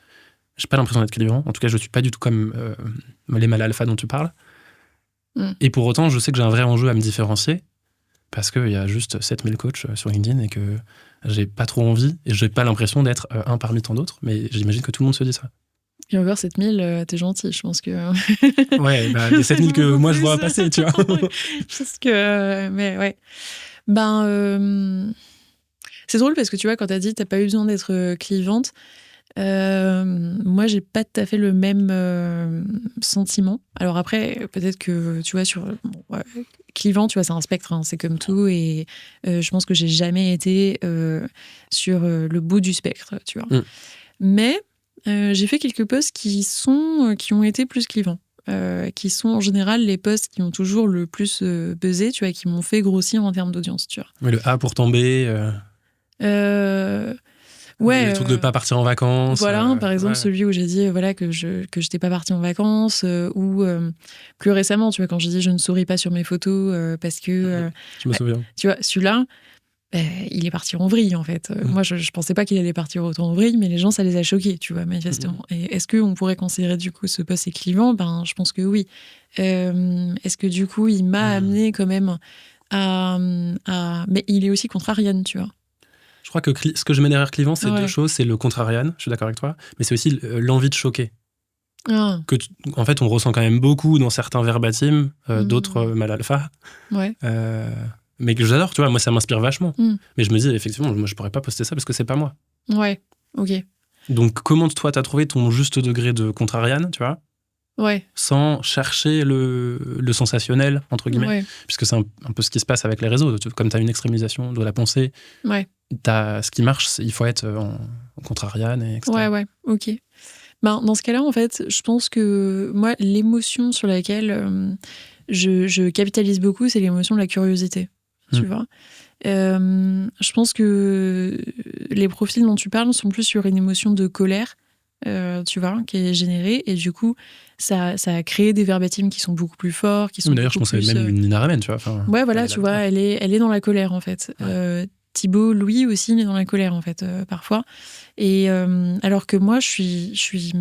J'ai pas l'impression d'être clivant. En tout cas, je suis pas du tout comme les mâles alpha dont tu parles. Et pour autant, je sais que j'ai un vrai enjeu à me différencier parce qu'il y a juste 7000 coachs sur LinkedIn et que j'ai pas trop envie et j'ai pas l'impression d'être un parmi tant d'autres. Mais j'imagine que tout le monde se dit ça. Et encore 7000, t'es gentil, je pense que... Ouais, les 7000 que moi je vois passer, tu vois. Je pense que... mais ouais. C'est drôle parce que tu vois, quand t'as dit t'as pas eu besoin d'être clivante, Moi, j'ai pas tout à fait le même sentiment. Alors après, peut-être que, tu vois, clivant, tu vois, c'est un spectre, hein, c'est comme tout. Et je pense que j'ai jamais été sur le bout du spectre, tu vois. Mais j'ai fait quelques posts qui ont été plus clivants. Qui sont en général les posts qui ont toujours le plus buzzé, tu vois, qui m'ont fait grossir en termes d'audience, tu vois. Mais le A pour tomber... Ouais, le truc de pas partir en vacances. Voilà, par exemple, celui où j'ai dit que j'étais pas partie en vacances, ou plus récemment, tu vois, quand j'ai dit je ne souris pas sur mes photos parce que. Je me souviens. Tu vois, celui-là, il est parti en vrille, en fait. Moi, je pensais pas qu'il allait partir autant en vrille, mais les gens, ça les a choqués, tu vois, manifestement. Et est-ce qu'on pourrait considérer, du coup, ce post est clivant ? Ben, je pense que oui. Est-ce que, du coup, il m'a amené quand même à. Mais il est aussi contrarian, tu vois. Je crois que ce que je mets derrière clivant, c'est deux choses. C'est le contrarian, je suis d'accord avec toi, mais c'est aussi l'envie de choquer. En fait, on ressent quand même beaucoup dans certains verbatim, d'autres mal alpha. Ouais. Mais que j'adore, tu vois, moi ça m'inspire vachement. Mais je me dis, effectivement, moi je pourrais pas poster ça parce que c'est pas moi. Ouais, ok. Donc comment toi t'as trouvé ton juste degré de contrarian, tu vois ? Ouais. Sans chercher le sensationnel, entre guillemets. Puisque c'est un peu ce qui se passe avec les réseaux. Comme tu as une extrémisation de la pensée, ce qui marche, il faut être en contrarian, etc. Ouais, ok. Ben, dans ce cas-là, en fait, je pense que moi, l'émotion sur laquelle je capitalise beaucoup, c'est l'émotion de la curiosité. Tu vois ? Je pense que les profils dont tu parles sont plus sur une émotion de colère, tu vois, qui est générée, et du coup, ça a créé des verbatims qui sont beaucoup plus forts, qui sont d'ailleurs, je pensais même une Nina Ramen, tu vois. Enfin, ouais, voilà, tu vois, elle est dans la colère, en fait. Thibaut, Louis aussi, il est dans la colère, en fait, parfois. Et alors que moi, je suis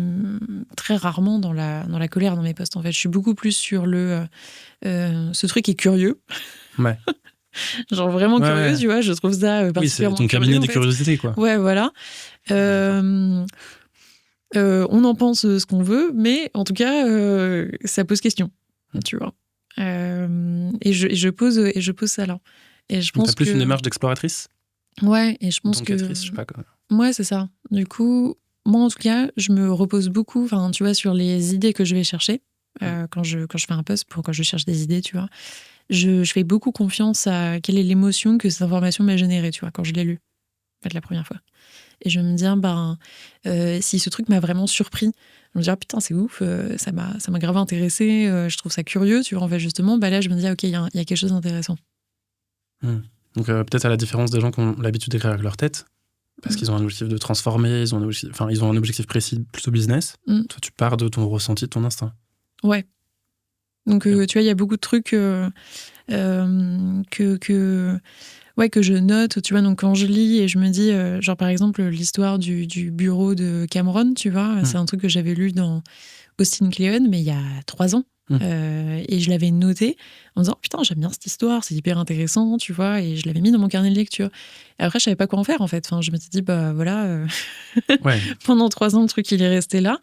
très rarement dans la colère dans mes posts, en fait. Je suis beaucoup plus sur ce truc est curieux. Ouais. Genre vraiment curieux, tu vois, je trouve ça particulièrement c'est ton cabinet curieux, des curiosités, quoi. Ouais, voilà. On en pense ce qu'on veut, mais en tout cas, ça pose question, tu vois. Et je pose ça là. Et je pense t'as plus une démarche d'exploratrice ? Ouais, et je pense que... je sais pas quoi. Ouais, c'est ça. Du coup, moi, en tout cas, je me repose beaucoup, tu vois, sur les idées que je vais chercher quand je fais un post, quand je cherche des idées, tu vois. Je fais beaucoup confiance à quelle est l'émotion que cette information m'a générée, tu vois, quand je l'ai lue, en fait, la première fois. Et je me dis, si ce truc m'a vraiment surpris, je me dis, putain, c'est ouf, ça m'a grave intéressé, je trouve ça curieux, tu vois, en fait, justement, là, je me dis, ok, il y a quelque chose d'intéressant. Donc, peut-être à la différence des gens qui ont l'habitude d'écrire avec leur tête, parce qu'ils ont un objectif de transformer, ils ont un objectif précis, plutôt business. Toi, tu pars de ton ressenti, de ton instinct. Ouais. Donc, tu vois, il y a beaucoup de trucs que je note, tu vois. Donc, quand je lis et je me dis, genre, par exemple, l'histoire du bureau de Cameron, tu vois, c'est un truc que j'avais lu dans Austin Kleon, mais il y a 3 ans. Et je l'avais noté en me disant, putain, j'aime bien cette histoire, c'est hyper intéressant, tu vois, et je l'avais mis dans mon carnet de lecture. Et après, je savais pas quoi en faire, en fait. Enfin, je m'étais dit, voilà, pendant 3 ans, le truc, il est resté là.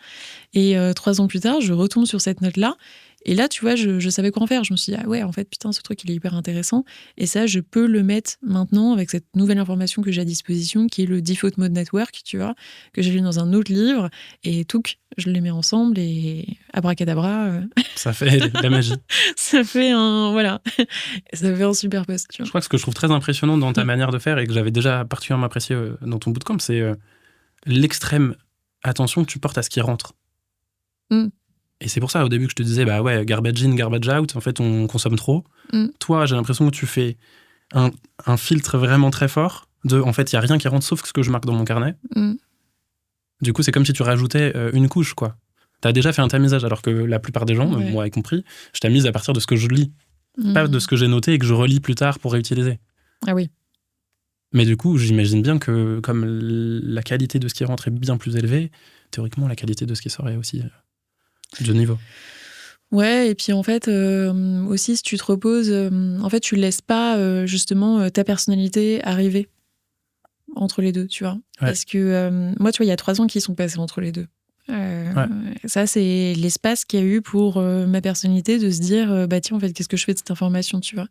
Et 3 ans plus tard, je retombe sur cette note-là. Et là, tu vois, je savais quoi en faire. Je me suis dit, ah ouais, en fait, putain, ce truc, il est hyper intéressant. Et ça, je peux le mettre maintenant avec cette nouvelle information que j'ai à disposition, qui est le Default Mode Network, tu vois, que j'ai lu dans un autre livre. Et je les mets ensemble et abracadabra. Ça fait la magie. Ça fait un super post. Tu vois. Je crois que ce que je trouve très impressionnant dans ta manière de faire et que j'avais déjà particulièrement apprécié dans ton bootcamp, c'est l'extrême attention que tu portes à ce qui rentre. Et c'est pour ça, au début, que je te disais, bah ouais, garbage in, garbage out, en fait, on consomme trop. Toi, j'ai l'impression que tu fais un filtre vraiment très fort en fait, il n'y a rien qui rentre sauf ce que je marque dans mon carnet. Du coup, c'est comme si tu rajoutais une couche, quoi. T'as déjà fait un tamisage, alors que la plupart des gens, moi y compris, je tamise à partir de ce que je lis. Pas de ce que j'ai noté et que je relis plus tard pour réutiliser. Ah oui. Mais du coup, j'imagine bien que comme la qualité de ce qui rentre est bien plus élevée, théoriquement, la qualité de ce qui sort est aussi de niveau. Ouais, et puis en fait, aussi, si tu te reposes, en fait, tu laisses pas justement ta personnalité arriver entre les deux, tu vois. Parce que moi, tu vois, il y a 3 ans qui sont passés entre les deux. Ça, c'est l'espace qu'il y a eu pour ma personnalité de se dire, tiens, en fait, qu'est-ce que je fais de cette information, tu vois,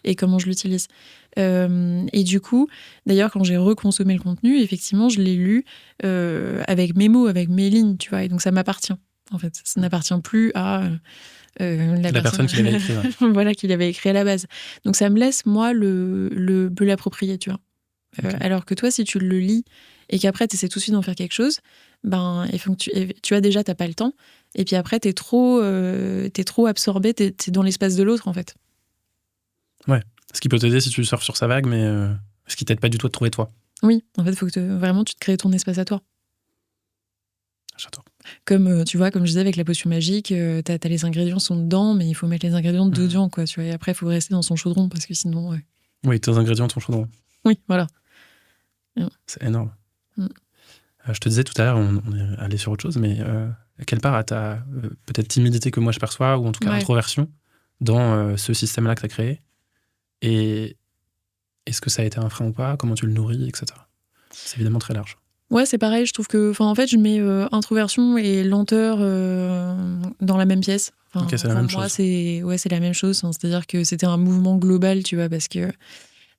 et comment je l'utilise. Et du coup, d'ailleurs, quand j'ai reconsommé le contenu, effectivement, je l'ai lu avec mes mots, avec mes lignes, tu vois, et donc ça m'appartient, en fait. Ça n'appartient plus à la personne qui l'avait écrit. Ouais. Voilà, qui l'avait écrit à la base. Donc ça me laisse, moi, le peut l'approprier, tu vois. Okay. Alors que toi, si tu le lis et qu'après, tu essaies tout de suite d'en faire quelque chose, il faut que tu as déjà, t'as pas le temps. Et puis après, t'es trop absorbé, t'es dans l'espace de l'autre, en fait. Ouais. Ce qui peut t'aider si tu surfes sur sa vague, mais ce qui t'aide pas du tout à te trouver toi. Oui, en fait, il faut que vraiment tu te crées ton espace à toi. J'adore. Comme tu vois, comme je disais avec la potion magique, t'as les ingrédients sont dedans, mais il faut mettre les ingrédients dedans, quoi. Tu vois, et après, il faut rester dans son chaudron parce que sinon. Ouais. Oui, tes ingrédients, ton chaudron. Oui, voilà. C'est énorme. Je te disais tout à l'heure, on est allé sur autre chose, mais quelle part à ta peut-être timidité que moi je perçois, ou en tout cas introversion, dans ce système-là que tu as créé? Et est-ce que ça a été un frein ou pas? Comment tu le nourris, etc. C'est évidemment très large. Ouais, c'est pareil. Je trouve que, en fait, je mets introversion et lenteur dans la même pièce. Ok, c'est la même chose. C'est la même chose. C'est-à-dire que c'était un mouvement global, tu vois, parce que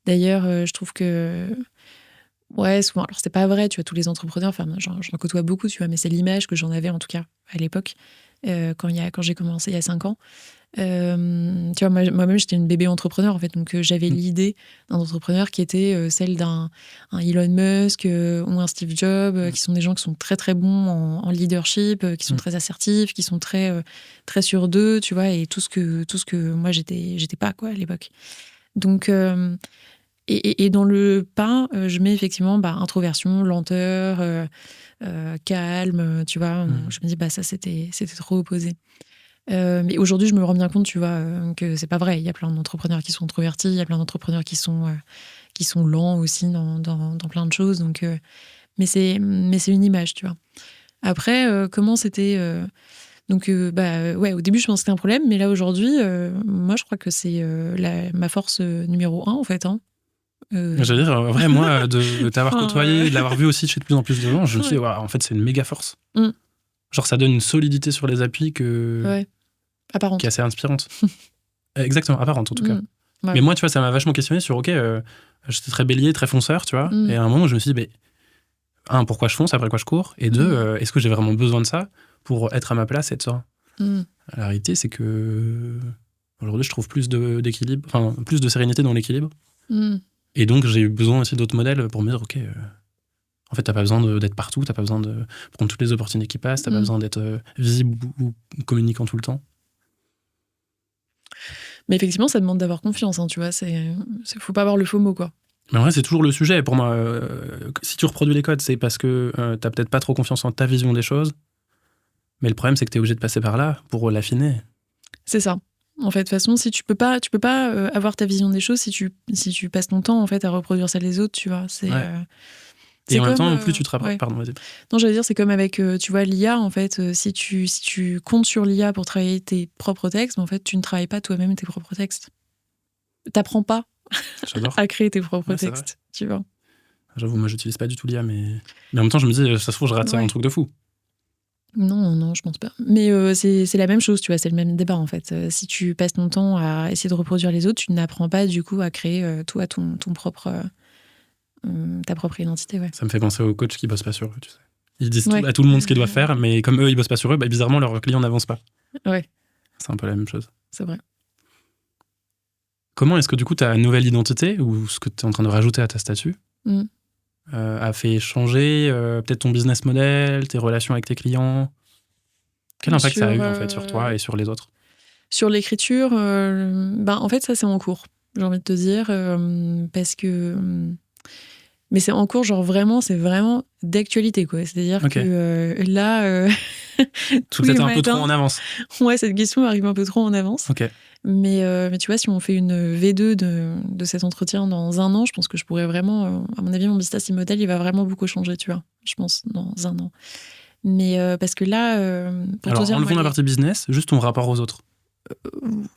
d'ailleurs, je trouve que souvent, alors c'est pas vrai, tu vois, tous les entrepreneurs, enfin, j'en côtoie beaucoup, tu vois, mais c'est l'image que j'en avais en tout cas à l'époque, quand j'ai commencé il y a 5 ans. Tu vois, moi-même, j'étais une bébé entrepreneur, en fait, donc j'avais l'idée d'un entrepreneur qui était celle d'un Elon Musk ou un Steve Jobs, qui sont des gens qui sont très très bons en leadership, qui sont très assertifs, qui sont très très sûrs d'eux, tu vois, et tout ce que moi j'étais pas, quoi, à l'époque. Donc et dans le pas, je mets effectivement introversion, lenteur, calme, tu vois. Je me dis, ça, c'était trop opposé. Mais aujourd'hui, je me rends bien compte, tu vois, que c'est pas vrai. Il y a plein d'entrepreneurs qui sont introvertis, il y a plein d'entrepreneurs qui sont lents aussi dans plein de choses. Donc, mais c'est une image, tu vois. Après, comment c'était... Donc, au début, je pensais que c'était un problème, mais là, aujourd'hui, moi, je crois que c'est ma force numéro 1, en fait, hein. J'allais dire, vrai, moi, de t'avoir côtoyé, de l'avoir vu aussi chez de plus en plus de gens, je me suis dit, en fait, c'est une méga force. Genre, ça donne une solidité sur les appuis apparente. Qui est assez inspirante. Exactement, apparente en tout cas. Ouais. Mais moi, tu vois, ça m'a vachement questionné sur, j'étais très bélier, très fonceur, tu vois, et à un moment, je me suis dit, pourquoi je fonce, après quoi je cours, et deux, est-ce que j'ai vraiment besoin de ça pour être à ma place et être serein? La réalité, c'est que aujourd'hui, je trouve plus d'équilibre, enfin, plus de sérénité dans l'équilibre. Et donc, j'ai eu besoin aussi d'autres modèles pour me dire, en fait, t'as pas besoin d'être partout, t'as pas besoin de prendre toutes les opportunités qui passent, t'as pas besoin d'être visible ou communiquant tout le temps. Mais effectivement, ça demande d'avoir confiance, hein, tu vois. Faut pas avoir le FOMO, quoi. Mais en vrai, c'est toujours le sujet. Pour moi, si tu reproduis les codes, c'est parce que t'as peut-être pas trop confiance en ta vision des choses. Mais le problème, c'est que t'es obligé de passer par là pour l'affiner. C'est ça. En fait, de toute façon, si tu peux pas avoir ta vision des choses si tu passes ton temps en fait à reproduire celle des autres, tu vois. Et en même temps, plus tu te rapproches. Pardon, vas-y. Non, j'allais dire, c'est comme avec, tu vois, l'IA, en fait. Si tu comptes sur l'IA pour travailler tes propres textes, en fait, tu ne travailles pas toi-même tes propres textes. T'apprends pas à créer tes propres textes, tu vois. J'avoue, moi, j'utilise pas du tout l'IA, mais en même temps, je me dis, ça se trouve, je rate un truc de fou. Non, je pense pas. Mais c'est la même chose, tu vois, c'est le même débat, en fait. Si tu passes ton temps à essayer de reproduire les autres, tu n'apprends pas, du coup, à créer, toi, ton propre... ta propre identité, ouais. Ça me fait penser aux coachs qui bossent pas sur eux, tu sais. Ils disent à tout le monde ce qu'ils doivent faire, mais comme eux, ils bossent pas sur eux, bizarrement, leurs clients n'avancent pas. Ouais. C'est un peu la même chose. C'est vrai. Comment est-ce que, du coup, ta nouvelle identité, ou ce que tu es en train de rajouter à ta statue, a fait changer peut-être ton business model, tes relations avec tes clients? Quel impact ça a eu, en fait, sur toi et sur les autres? Sur l'écriture, en fait, ça, c'est en cours, j'ai envie de te dire, parce que... Mais c'est en cours, genre vraiment, c'est vraiment d'actualité, quoi. C'est-à-dire que là... tout peut-être un peu trop en avance. Ouais, cette question arrive un peu trop en avance. Mais tu vois, si on fait une V2 de cet entretien dans 1 an, je pense que je pourrais vraiment... à mon avis, mon business model, il va vraiment beaucoup changer, tu vois. Je pense, dans 1 an. Mais parce que là... Alors, enlevons la partie business, juste ton rapport aux autres.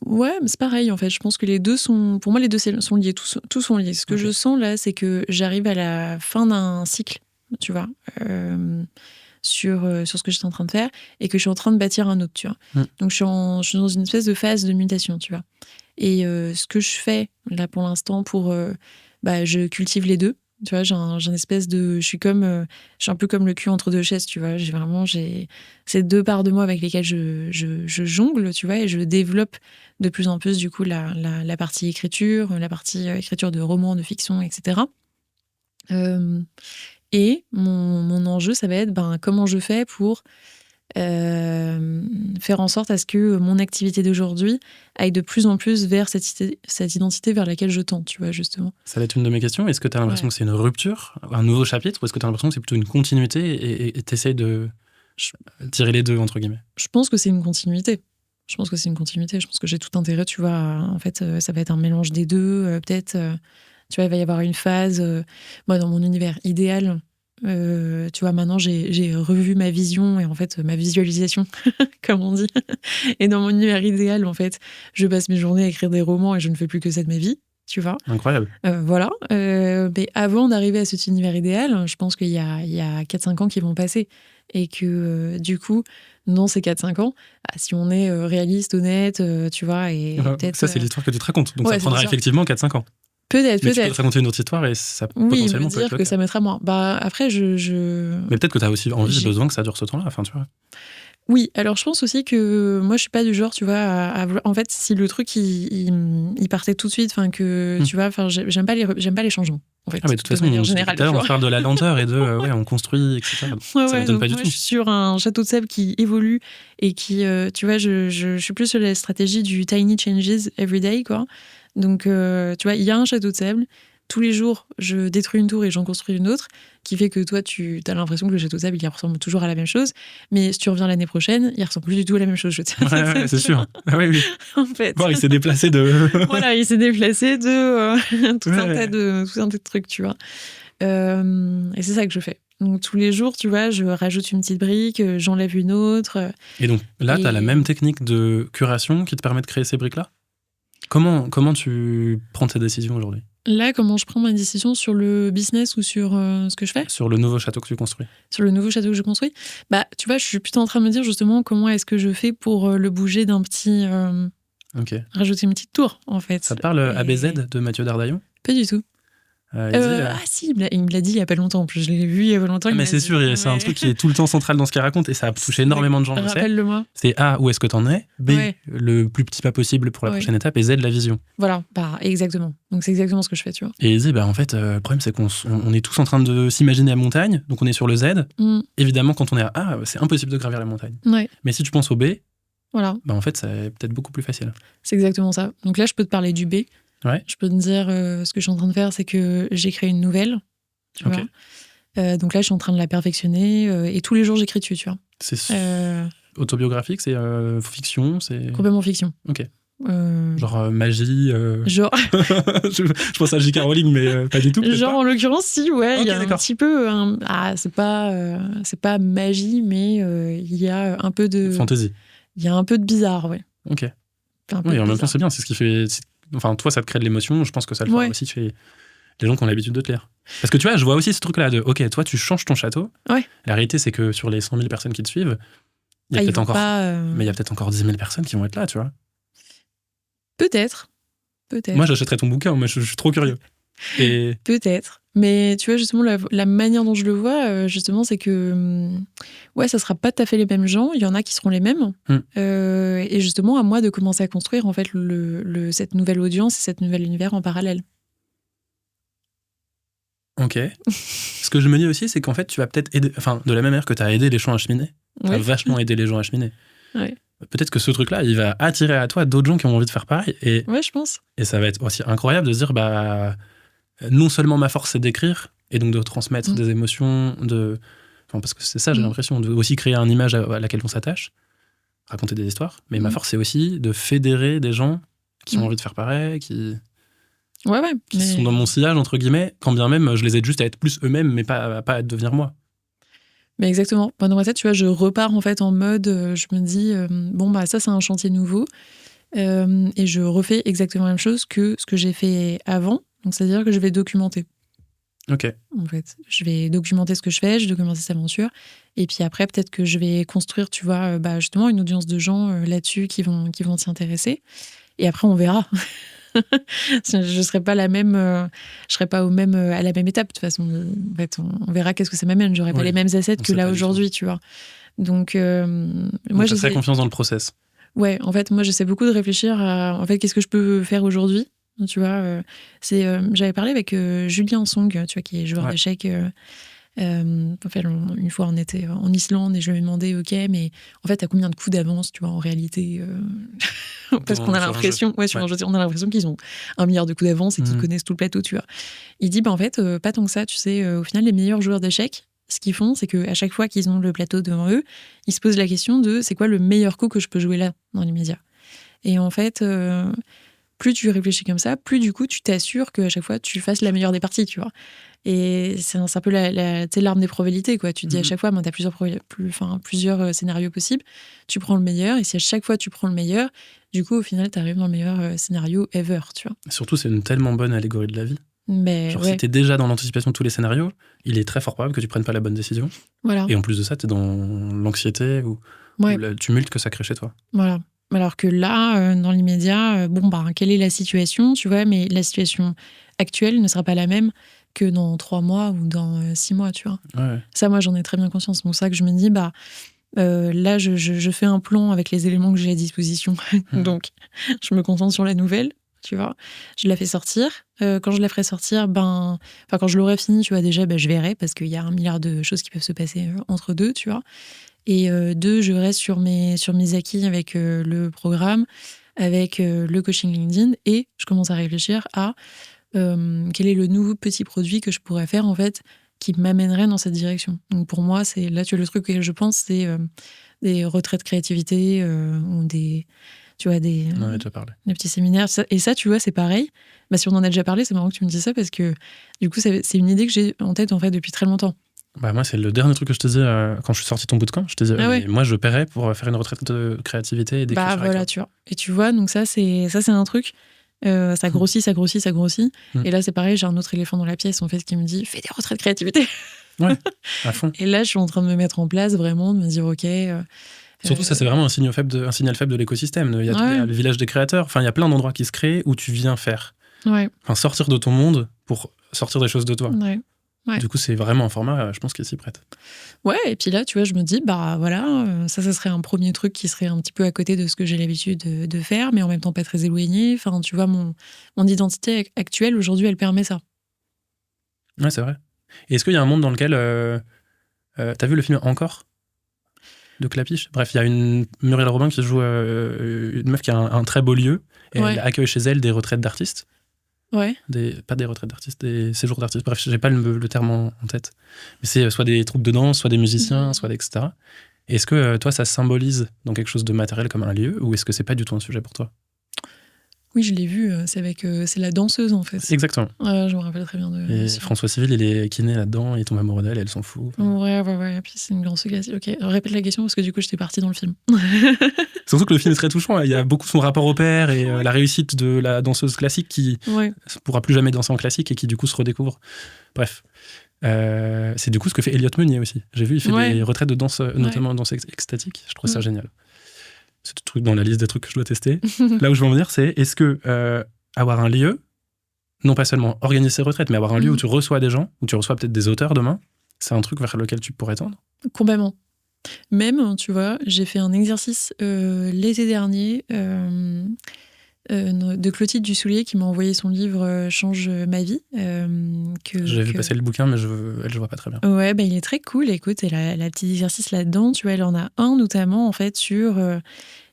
Ouais, mais c'est pareil en fait. Je pense que les deux sont... Pour moi, les deux sont liés. Tous sont liés. Ce que je sens là, c'est que j'arrive à la fin d'un cycle, tu vois, sur ce que j'étais en train de faire et que je suis en train de bâtir un autre, tu vois. Donc, je suis dans une espèce de phase de mutation, tu vois. Et ce que je fais, là, pour l'instant, je cultive les deux. Tu vois, j'ai un espèce de... Je suis un peu comme le cul entre deux chaises, tu vois. J'ai ces deux parts de moi avec lesquelles je jongle, tu vois, et je développe de plus en plus, du coup, la partie écriture, la partie écriture de romans, de fiction, etc. Et mon enjeu, ça va être comment je fais pour faire en sorte à ce que mon activité d'aujourd'hui aille de plus en plus vers cette identité vers laquelle je tends, tu vois, justement. Ça va être une de mes questions. Est-ce que tu as l'impression que c'est une rupture, un nouveau chapitre, ou est-ce que tu as l'impression que c'est plutôt une continuité et tu essayes de tirer les deux, entre guillemets? Je pense que c'est une continuité. Je pense que j'ai tout intérêt, tu vois. En fait, ça va être un mélange des deux. Peut-être, tu vois, il va y avoir une phase... moi, dans mon univers idéal... tu vois, maintenant j'ai revu ma vision et en fait ma visualisation, comme on dit. Et dans mon univers idéal, en fait, je passe mes journées à écrire des romans et je ne fais plus que ça de ma vie, tu vois. Incroyable. Voilà. Mais avant d'arriver à cet univers idéal, je pense qu'il y a 4-5 ans qui vont passer. Et que du coup, dans ces 4-5 ans, si on est réaliste, honnête, tu vois, et peut-être... Ça, c'est l'histoire que tu te racontes. Donc ça prendra effectivement 4-5 ans. Peut-être. Tu peux te raconter une autre histoire et ça potentiellement peut dire que ça mettra moins. Après, Mais peut-être que tu as aussi besoin que ça dure ce temps-là, enfin, tu vois. Oui, alors je pense aussi que moi, je suis pas du genre, tu vois, en fait, si le truc, il partait tout de suite, enfin, que, tu vois, enfin, j'aime pas les changements, en fait. Ah, mais de toute façon, on parle de la lenteur et de, on construit, etc. Ça m'étonne pas du tout. Je suis sur un château de sable qui évolue et qui, tu vois, je suis plus sur la stratégie du tiny changes every day, quoi. Donc, tu vois, il y a un château de sable. Tous les jours, je détruis une tour et j'en construis une autre, qui fait que toi, tu as l'impression que le château de sable, il ressemble toujours à la même chose. Mais si tu reviens l'année prochaine, il ressemble plus du tout à la même chose. Ouais, c'est sûr. Ah, oui. En fait. Bon, il s'est déplacé de... Voilà, il s'est déplacé de tout un tas de trucs, tu vois. Et c'est ça que je fais. Donc, tous les jours, tu vois, je rajoute une petite brique, j'enlève une autre. Et donc, là, tu as la même technique de curation qui te permet de créer ces briques-là ? Comment tu prends tes décisions aujourd'hui ? Là, comment je prends ma décision sur le business ou sur ce que je fais ? Sur le nouveau château que tu construis. Sur le nouveau château que je construis ? Tu vois, je suis plutôt en train de me dire justement comment est-ce que je fais pour le bouger d'un petit... rajouter une petite tour, en fait. Ça te parle ABZ de Mathieu Dardaillon ? Pas du tout. Si, il me l'a dit il y a pas longtemps. En plus, je l'ai vu il y a pas longtemps. Mais c'est sûr, c'est un truc qui est tout le temps central dans ce qu'il raconte et ça a touché énormément de gens. Rappelle-le-moi. C'est A, où est-ce que t'en es ? B, le plus petit pas possible pour la prochaine étape, et Z, la vision. Voilà, exactement. Donc c'est exactement ce que je fais, tu vois. Et il dit, en fait, le problème c'est qu'on est tous en train de s'imaginer la montagne, donc on est sur le Z. Évidemment, quand on est à A, c'est impossible de gravir la montagne. Ouais. Mais si tu penses au B, voilà. En fait, c'est peut-être beaucoup plus facile. C'est exactement ça. Donc là, je peux te parler du B. Ouais. Je peux te dire, ce que je suis en train de faire, c'est que j'ai créé une nouvelle, tu vois. Donc là, je suis en train de la perfectionner et tous les jours, j'écris dessus, tu vois. C'est autobiographique, c'est fiction, c'est... Complètement fiction. Ok. Genre magie. Genre. je pense à J.K. Rowling, mais pas du tout. Genre pas. En l'occurrence, si, ouais. Il y a d'accord. un petit peu. C'est pas magie, mais il y a un peu de. Fantasy. Il y a un peu de bizarre, ouais. Ok. Oui, en même temps, c'est bien. C'est ce qui fait. Enfin, toi, ça te crée de l'émotion. Je pense que ça le fera aussi chez les gens qui ont l'habitude de te lire. Parce que tu vois, je vois aussi ce truc-là de ok, toi, tu changes ton château. Ouais. La réalité, c'est que sur les 100 000 personnes qui te suivent, il y a peut-être encore. Mais il y a peut-être encore 10 000 personnes qui vont être là, tu vois. Peut-être. Moi, j'achèterais ton bouquin. Moi, je suis trop curieux. Et... Peut-être. Mais tu vois, justement, la manière dont je le vois, justement, c'est que ça sera pas tout à fait les mêmes gens. Il y en a qui seront les mêmes. Et justement, à moi de commencer à construire en fait cette nouvelle audience et cet nouvel univers en parallèle. Ok. Ce que je me dis aussi, c'est qu'en fait, tu vas peut-être aider... Enfin, de la même manière que tu as aidé les gens à cheminer, tu as vachement aidé les gens à cheminer. Ouais. Peut-être que ce truc-là, il va attirer à toi d'autres gens qui ont envie de faire pareil. Ouais, je pense. Et ça va être aussi incroyable de se dire, non seulement ma force, c'est d'écrire, et donc de transmettre des émotions, parce que c'est ça, j'ai l'impression, de aussi créer une image à laquelle on s'attache, raconter des histoires, mais ma force, c'est aussi de fédérer des gens qui ont envie de faire pareil, qui sont dans mon sillage, entre guillemets, quand bien même je les aide juste à être plus eux-mêmes, mais pas à devenir moi. Mais exactement. Dans ma tête, tu vois, je repars en fait en mode, je me dis, ça c'est un chantier nouveau, et je refais exactement la même chose que ce que j'ai fait avant, donc c'est-à-dire que je vais documenter. Ok. En fait, je vais documenter ce que je fais, je documente cette aventure. Et puis après, peut-être que je vais construire, tu vois, justement, une audience de gens là-dessus qui vont s'y intéresser. Et après, on verra. Je serai pas la même, je serai pas à la même étape de toute façon. En fait, on verra qu'est-ce que ça m'amène. J'aurai pas les mêmes assets que là aujourd'hui, tu vois. Donc, moi, j'ai très confiance dans le process. Ouais, en fait, moi, j'essaie beaucoup de réfléchir à, en fait, qu'est-ce que je peux faire aujourd'hui. Tu vois, j'avais parlé avec Julien Song, tu vois, qui est joueur d'échecs. Une fois, on était en Islande et je lui ai demandé, ok, mais en fait, t'as combien de coups d'avance, tu vois, en réalité parce qu'on a l'impression, on a l'impression qu'ils ont 1 milliard de coups d'avance et qu'ils connaissent tout le plateau, tu vois. Il dit, en fait, pas tant que ça, tu sais, au final, les meilleurs joueurs d'échecs, ce qu'ils font, c'est qu'à chaque fois qu'ils ont le plateau devant eux, ils se posent la question de c'est quoi le meilleur coup que je peux jouer là, dans les médias. Et en fait, plus tu réfléchis comme ça, plus du coup, tu t'assures qu'à chaque fois, tu fasses la meilleure des parties, tu vois. Et c'est un peu l'arme des probabilités, quoi. Tu te dis à chaque fois, tu as plusieurs scénarios possibles, tu prends le meilleur, et si à chaque fois tu prends le meilleur, du coup, au final, tu arrives dans le meilleur scénario ever, tu vois. Surtout, c'est une tellement bonne allégorie de la vie. Mais, si t'es déjà dans l'anticipation de tous les scénarios, il est très fort probable que tu prennes pas la bonne décision. Voilà. Et en plus de ça, t'es dans l'anxiété ou le tumulte que ça crée chez toi. Voilà. Alors que là, dans l'immédiat, quelle est la situation, tu vois, mais la situation actuelle ne sera pas la même que dans 3 mois ou dans 6 mois, tu vois. Ouais. Ça, moi, j'en ai très bien conscience. C'est pour ça que je me dis, là, je fais un plan avec les éléments que j'ai à disposition. Donc, je me concentre sur la nouvelle, tu vois. Je la fais sortir. Quand je la ferai sortir, quand je l'aurai fini, tu vois, déjà, je verrai, parce qu'il y a 1 milliard de choses qui peuvent se passer entre deux, tu vois. Et 2, je reste sur mes acquis avec le programme, avec le coaching LinkedIn, et je commence à réfléchir à quel est le nouveau petit produit que je pourrais faire, en fait, qui m'amènerait dans cette direction. Donc pour moi, c'est là, tu vois, le truc auquel je pense, c'est des retraites créativité ou des, tu vois, des petits séminaires. Et ça, tu vois, c'est pareil. Si on en a déjà parlé, c'est marrant que tu me dises ça, parce que du coup, c'est une idée que j'ai en tête, en fait, depuis très longtemps. Moi, c'est le dernier truc que je te disais quand je suis sorti de ton bootcamp. Je te disais, mais moi, je paierais pour faire une retraite de créativité et d'écriture. Voilà, tu vois. Et tu vois, donc ça, c'est un truc. Ça grossit, ça grossit, ça grossit. Et là, c'est pareil, j'ai un autre éléphant dans la pièce, en fait, qui me dit, fais des retraites créativité. Ouais, à fond. Et là, je suis en train de me mettre en place, vraiment, de me dire, ok. Surtout, ça, c'est vraiment un signal faible de l'écosystème. Il y a le village des créateurs. Enfin, il y a plein d'endroits qui se créent où tu viens faire. Ouais. Enfin, sortir de ton monde pour sortir des choses de toi. Ouais. Ouais. Du coup, c'est vraiment un format, je pense, qui est s'y prête. Ouais, et puis là, tu vois, je me dis, ça serait un premier truc qui serait un petit peu à côté de ce que j'ai l'habitude de faire, mais en même temps pas très éloigné. Enfin, tu vois, mon identité actuelle, aujourd'hui, elle permet ça. Ouais, c'est vrai. Et est-ce qu'il y a un monde dans lequel... t'as vu le film Encore de Clapiche? Bref, il y a une Muriel Robin qui joue une meuf qui a un très beau lieu, et elle accueille chez elle des retraites d'artistes. Ouais. Pas des retraites d'artistes, des séjours d'artistes. Bref, j'ai pas le terme en tête. Mais c'est soit des troupes de danse, soit des musiciens, soit etc. Et est-ce que toi, ça symbolise dans quelque chose de matériel comme un lieu, ou est-ce que c'est pas du tout un sujet pour toi? Oui, je l'ai vu. C'est la danseuse, en fait. Exactement. Ouais, je me rappelle très bien de. Et François Civil, il est kiné là-dedans, il tombe amoureux d'elle, elle s'en fout. Ouais. Et puis c'est une grande classique. Ok, répète la question parce que du coup, j'étais partie dans le film. Surtout que le film est très touchant. Il y a beaucoup son rapport au père et la réussite de la danseuse classique qui ne pourra plus jamais danser en classique et qui du coup se redécouvre. Bref. C'est du coup ce que fait Elliot Meunier aussi. J'ai vu, il fait des retraites de danse, notamment danse extatique. Je trouve ça génial. C'est un truc dans la liste des trucs que je dois tester. Là où je veux en venir, c'est est-ce que avoir un lieu, non pas seulement organiser ses retraites, mais avoir un lieu où tu reçois des gens, où tu reçois peut-être des auteurs demain, c'est un truc vers lequel tu pourrais tendre? Complètement. Même, tu vois, j'ai fait un exercice l'été dernier de Clotilde Dussoulier qui m'a envoyé son livre Change ma vie. J'ai vu passer le bouquin, mais je vois pas très bien. Ouais, il est très cool. Écoute, elle a petit exercice là-dedans. Tu vois, elle en a un notamment en fait sur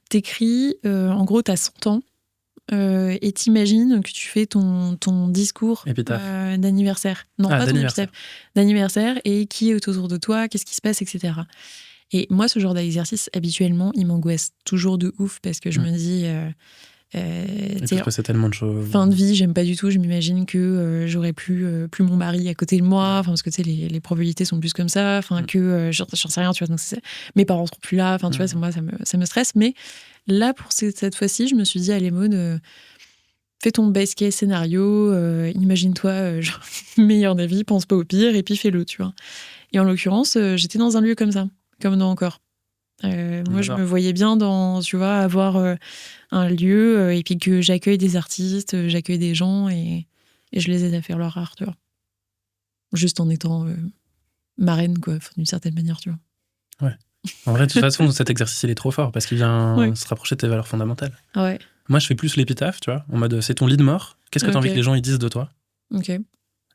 t'écris, en gros, t'as 100 ans et t'imagines que tu fais ton discours d'anniversaire. Non, pas d'anniversaire. D'anniversaire, et qui est autour de toi, qu'est-ce qui se passe, etc. Et moi, ce genre d'exercice, habituellement, il m'angoisse toujours de ouf parce que je me dis... c'est tellement de choses. Fin de vie, j'aime pas du tout. Je m'imagine que j'aurais plus mon mari à côté de moi. Enfin, parce que tu sais, les probabilités sont plus comme ça. Enfin, que j'en sais rien, tu vois. Donc mes parents seront plus là. Enfin, tu vois, moi, ça me stresse. Mais là, pour cette fois-ci, je me suis dit, allez, Maud, fais ton best case scénario, imagine-toi, genre, meilleur des vies, pense pas au pire, et puis fais-le, tu vois. Et en l'occurrence, j'étais dans un lieu comme ça, comme dans Encore. Moi, je me voyais bien dans, tu vois, avoir un lieu et puis que j'accueille des artistes, j'accueille des gens et je les aide à faire leur art, tu vois. Juste en étant marraine, quoi, d'une certaine manière, tu vois. Ouais. En vrai, de toute façon, cet exercice, il est trop fort parce qu'il vient se rapprocher de tes valeurs fondamentales. Ouais. Moi, je fais plus l'épitaphe, tu vois, en mode c'est ton lit de mort. Qu'est-ce que tu as envie que les gens ils disent de toi? Ok.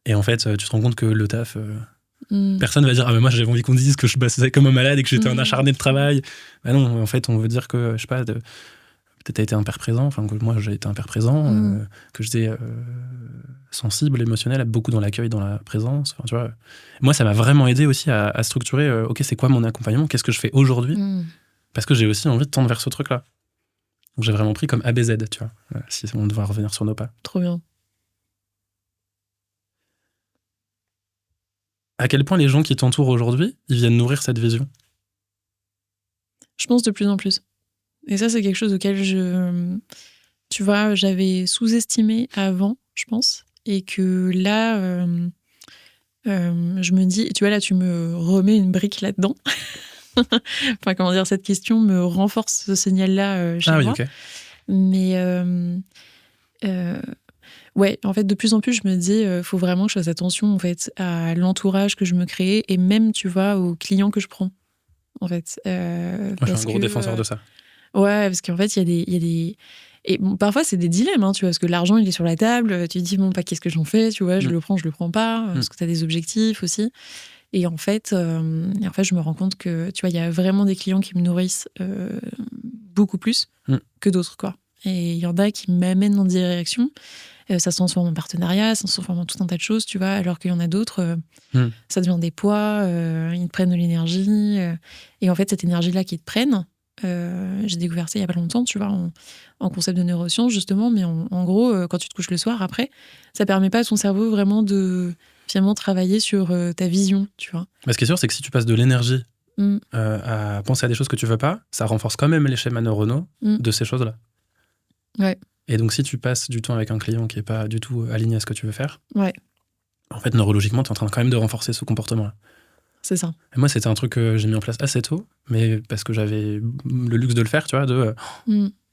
Et en fait, tu te rends compte que le taf, personne va dire ah mais moi j'avais envie qu'on dise que je bossais comme un malade et que j'étais un acharné de travail. Bah non, en fait, on veut dire que je sais pas, peut-être t'as été un père présent, enfin que moi j'ai été un père présent, que j'étais sensible, émotionnel, beaucoup dans l'accueil, dans la présence. Enfin, tu vois, moi ça m'a vraiment aidé aussi à structurer. Ok, c'est quoi mon accompagnement? Qu'est-ce que je fais aujourd'hui? Parce que j'ai aussi envie de tendre vers ce truc-là. Donc j'ai vraiment pris comme ABZ, tu vois, si on devait revenir sur nos pas. Trop bien. À quel point les gens qui t'entourent aujourd'hui, ils viennent nourrir cette vision? Je pense de plus en plus. Et ça, c'est quelque chose auquel tu vois, j'avais sous-estimé avant, je pense. Et que là, je me dis, tu vois, là, tu me remets une brique là-dedans. Enfin, comment dire, cette question me renforce ce signal-là chez moi. Ok. Mais ouais, en fait, de plus en plus, je me dis, faut vraiment que je fasse attention en fait à l'entourage que je me crée et même, tu vois, aux clients que je prends. En fait, Moi, je suis un gros défenseur de ça. Ouais, parce qu'en fait, il y a des et bon, parfois c'est des dilemmes, hein, tu vois, parce que l'argent il est sur la table, tu te dis bon, qu'est-ce que j'en fais, tu vois, je le prends pas, parce que tu as des objectifs aussi. Et en fait, je me rends compte que, tu vois, il y a vraiment des clients qui me nourrissent beaucoup plus que d'autres, quoi. Et il y en a qui m'amènent dans des directions. Ça se transforme en partenariat, ça se transforme en tout un tas de choses, tu vois, alors qu'il y en a d'autres, ça devient des poids, ils te prennent de l'énergie. Et en fait, cette énergie-là qu'ils te prennent, j'ai découvert ça il y a pas longtemps, tu vois, en concept de neurosciences, justement, mais en gros, quand tu te couches le soir, après, ça permet pas à ton cerveau vraiment de finalement travailler sur ta vision, tu vois. Ce qui est sûr, c'est que si tu passes de l'énergie à penser à des choses que tu veux pas, ça renforce quand même les schémas neuronaux de ces choses-là. Ouais. Et donc, si tu passes du temps avec un client qui est pas du tout aligné à ce que tu veux faire, ouais. En fait, neurologiquement, tu es en train quand même de renforcer ce comportement-là. C'est ça. Et moi, c'était un truc que j'ai mis en place assez tôt, mais parce que j'avais le luxe de le faire, tu vois,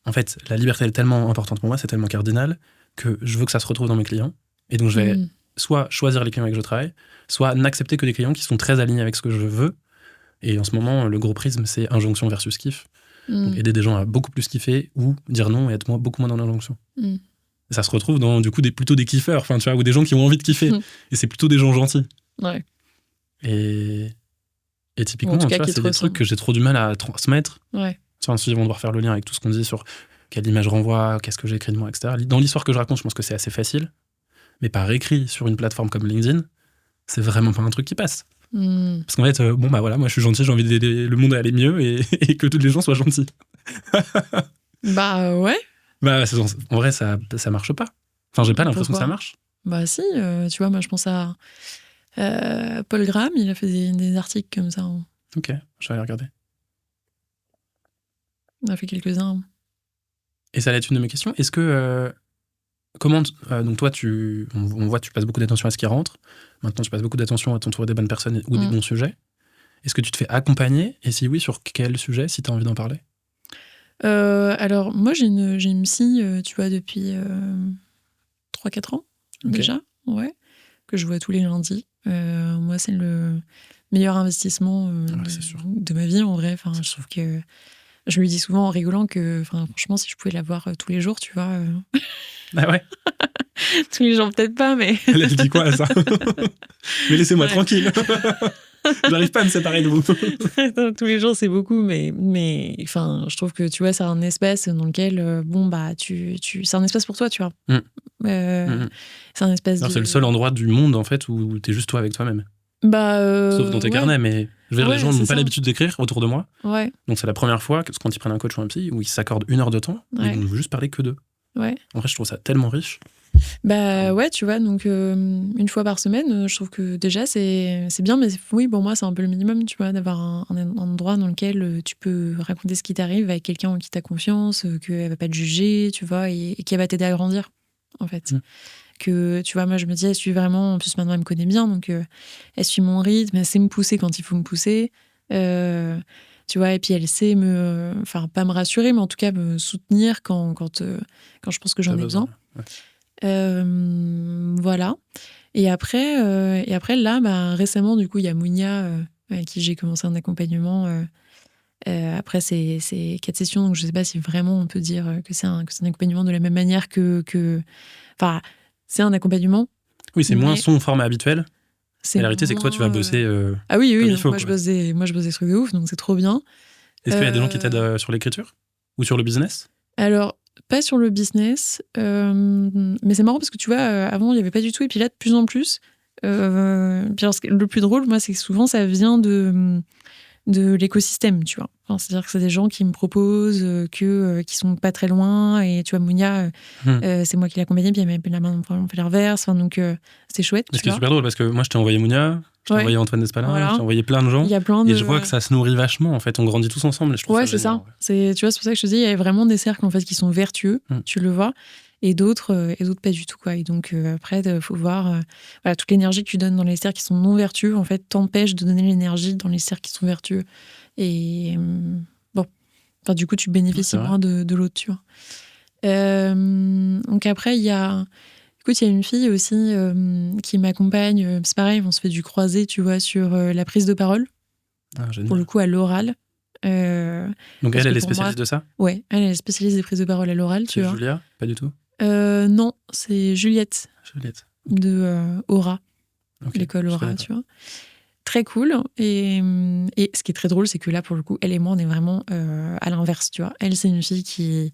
En fait, la liberté est tellement importante pour moi, c'est tellement cardinal, que je veux que ça se retrouve dans mes clients. Et donc, je vais soit choisir les clients avec qui je travaille, soit n'accepter que des clients qui sont très alignés avec ce que je veux. Et en ce moment, le gros prisme, c'est injonction versus kiff. Donc, aider des gens à beaucoup plus kiffer ou dire non et être beaucoup moins dans l'injonction. Ça se retrouve dans, du coup, plutôt des kiffeurs, enfin, tu vois, ou des gens qui ont envie de kiffer. Et c'est plutôt des gens gentils. Ouais. Et typiquement, tu vois, c'est des trucs que j'ai trop du mal à transmettre. Ouais. Tu vois, ensuite, ils vont devoir faire le lien avec tout ce qu'on dit sur quelle image renvoie, qu'est-ce que j'ai écrit de moi, etc. Dans l'histoire que je raconte, je pense que c'est assez facile. Mais par écrit sur une plateforme comme LinkedIn, c'est vraiment pas un truc qui passe. Parce qu'en fait, voilà, moi je suis gentil, j'ai envie d'aider le monde à aller mieux et que tous les gens soient gentils. Bah ouais. Bah, en vrai, ça marche pas. Enfin, j'ai pas l'impression que ça marche. Bah si, tu vois, moi je pense à Paul Graham, il a fait des articles comme ça. Ok, je vais aller regarder. Il a fait quelques-uns. Et ça allait être une de mes questions. Est-ce que... donc toi, on voit que tu passes beaucoup d'attention à ce qui rentre. Maintenant, tu passes beaucoup d'attention à t'entourer des bonnes personnes ou des bons sujets. Est-ce que tu te fais accompagner? Et si oui, sur quel sujet, si tu as envie d'en parler? Alors, moi, j'ai une psy, tu vois, depuis 3-4 ans, déjà, ouais, que je vois tous les lundis. Moi, c'est le meilleur investissement de ma vie, en vrai. Enfin, je trouve que... Je lui dis souvent en rigolant que, franchement, si je pouvais la voir tous les jours, tu vois... Ah ouais. Tous les jours, peut-être pas, mais... Elle dit quoi à ça? Mais laissez-moi tranquille. J'arrive pas à me séparer de vous. Tous les jours, c'est beaucoup, mais je trouve que, tu vois, c'est un espace dans lequel, c'est un espace pour toi, tu vois. C'est un espace c'est le seul endroit du monde, en fait, où t'es juste toi avec toi-même. Sauf dans tes carnets, mais je veux dire, les gens n'ont pas l'habitude d'écrire autour de moi. Ouais. Donc c'est la première fois que quand ils prennent un coach ou un psy, où ils s'accordent 1 heure de temps, ils vont juste parler que d'eux. Ouais. En vrai, je trouve ça tellement riche. Bah ouais, tu vois, donc 1 fois par semaine, je trouve que déjà c'est bien, mais oui, pour moi c'est un peu le minimum, tu vois, d'avoir un endroit dans lequel tu peux raconter ce qui t'arrive avec quelqu'un en qui t'as confiance, qu'elle va pas te juger, tu vois, et qui va t'aider à grandir, en fait. Que, tu vois, moi, je me dis, elle suit vraiment... En plus, maintenant, elle me connaît bien, donc elle suit mon rythme, elle sait me pousser quand il faut me pousser. Tu vois, et puis elle sait enfin, pas me rassurer, mais en tout cas me soutenir quand je pense que j'en ai besoin. Voilà. Et après, là, récemment, du coup, il y a Mounia avec qui j'ai commencé un accompagnement. Après, c'est 4 sessions, donc je sais pas si vraiment on peut dire que c'est un accompagnement de la même manière que... Enfin, c'est un accompagnement. Oui, c'est moins son format habituel. La réalité, c'est que toi, tu vas bosser ah oui, comme il faut. Moi, je bosse des trucs de ouf, donc c'est trop bien. Est-ce qu'il y a des gens qui t'aident sur l'écriture ou sur le business? Alors, pas sur le business, mais c'est marrant parce que tu vois, avant, il n'y avait pas du tout, et puis là, de plus en plus. Puis alors, le plus drôle, moi, c'est que souvent, ça vient de l'écosystème, tu vois. Enfin, c'est-à-dire que c'est des gens qui me proposent, qui sont pas très loin, et tu vois, Mounia, c'est moi qui l'ai accompagnée, puis elle m'a mis la main, on fait l'inverse, enfin, donc c'est chouette. Ce qui est super drôle, parce que moi, je t'ai envoyé Mounia, je t'ai envoyé Antoine Despalin, voilà. Je t'ai envoyé plein de gens, et je vois que ça se nourrit vachement, en fait, on grandit tous ensemble, et je trouve ça c'est génial, ça. Tu vois, c'est pour ça que je te dis, il y a vraiment des cercles, en fait, qui sont vertueux, tu le vois, et d'autres pas du tout, quoi. Et donc, après, il faut voir, voilà, toute l'énergie que tu donnes dans les cercles qui sont non vertueux, en fait, t'empêche de donner l'énergie dans les cercles qui sont vertueux. Et bon, enfin, du coup, tu bénéficies moins de l'autre, tu vois. Donc après, il y a une fille aussi qui m'accompagne. C'est pareil, on se fait du croisé, tu vois, sur la prise de parole. Ah, pour le coup, à l'oral. Donc elle est spécialiste de ça? Ouais, elle est spécialiste des prises de parole à l'oral, tu vois. C'est Julia? Pas du tout? Non, c'est Juliette. Juliette. De Aura. Okay, l'école Aura, tu vois. Très cool. Et ce qui est très drôle, c'est que là, pour le coup, elle et moi, on est vraiment à l'inverse, tu vois. Elle, c'est une fille qui...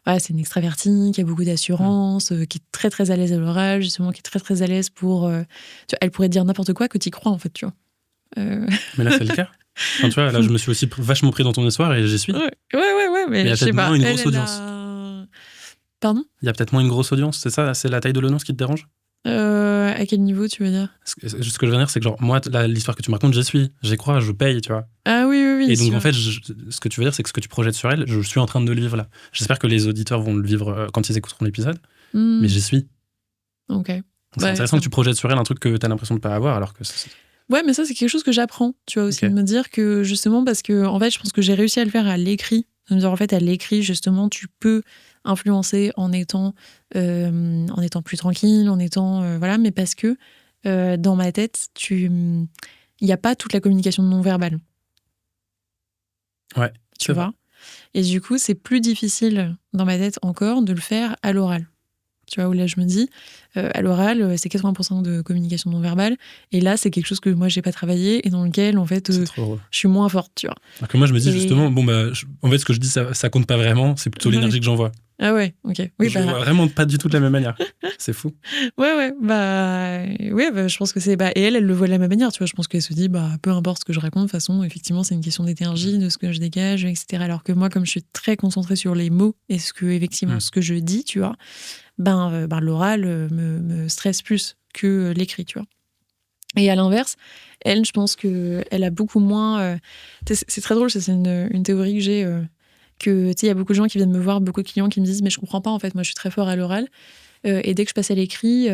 Voilà, c'est une extravertie, qui a beaucoup d'assurance, qui est très, très à l'aise à l'oral, justement, qui est très, très à l'aise pour... tu vois, elle pourrait dire n'importe quoi que tu y crois, en fait, tu vois. Mais là, c'est le cas. Enfin, tu vois, là, je me suis aussi vachement pris dans ton histoire et j'y suis. Ouais, mais il y a peut-être moins une grosse audience. Pardon? Il y a peut-être moins une grosse audience, c'est ça? C'est la taille de l'audience qui te dérange? À quel niveau, tu veux dire? Ce que je veux dire, c'est que genre, moi, l'histoire que tu me racontes, j'y crois, je paye, tu vois. Ah oui. Et donc, en fait, ce que tu veux dire, c'est que ce que tu projettes sur elle, je suis en train de le vivre là. J'espère que les auditeurs vont le vivre quand ils écouteront l'épisode, mais j'y suis. Ok. Donc, c'est intéressant que tu projettes sur elle un truc que t'as l'impression de pas avoir, alors que... Ouais, mais ça, c'est quelque chose que j'apprends, tu vois, aussi, de me dire que, justement, parce que, en fait, je pense que j'ai réussi à le faire à l'écrit. De me dire, en fait, à l'écrit, justement, tu peux influencer en étant plus tranquille, en étant... voilà, mais parce que, dans ma tête, il n'y a pas toute la communication non-verbale. Ouais, tu vois. Et du coup, c'est plus difficile, dans ma tête encore, de le faire à l'oral. Tu vois, où là, je me dis, à l'oral, c'est 80% de communication non verbale. Et là, c'est quelque chose que moi, j'ai pas travaillé et dans lequel, en fait, je suis moins forte, tu vois. Alors que moi, je me dis justement, en fait, ce que je dis, ça compte pas vraiment, c'est plutôt l'énergie que j'envoie. Ah ouais, ok. Oui, je vois vraiment pas du tout de la même manière. C'est fou. Ouais, je pense que c'est... et elle le voit de la même manière, tu vois. Je pense qu'elle se dit, peu importe ce que je raconte, de toute façon, effectivement, c'est une question d'énergie, de ce que je dégage, etc. Alors que moi, comme je suis très concentrée sur les mots et ce que je dis, tu vois, l'oral me stresse plus que l'écrit, tu vois. Et à l'inverse, elle, je pense qu'elle a beaucoup moins... c'est très drôle, c'est une théorie que j'ai... que, tu sais, il y a beaucoup de gens qui viennent me voir, beaucoup de clients qui me disent « Mais je comprends pas, en fait, moi, je suis très fort à l'oral. Et dès que je passe à l'écrit,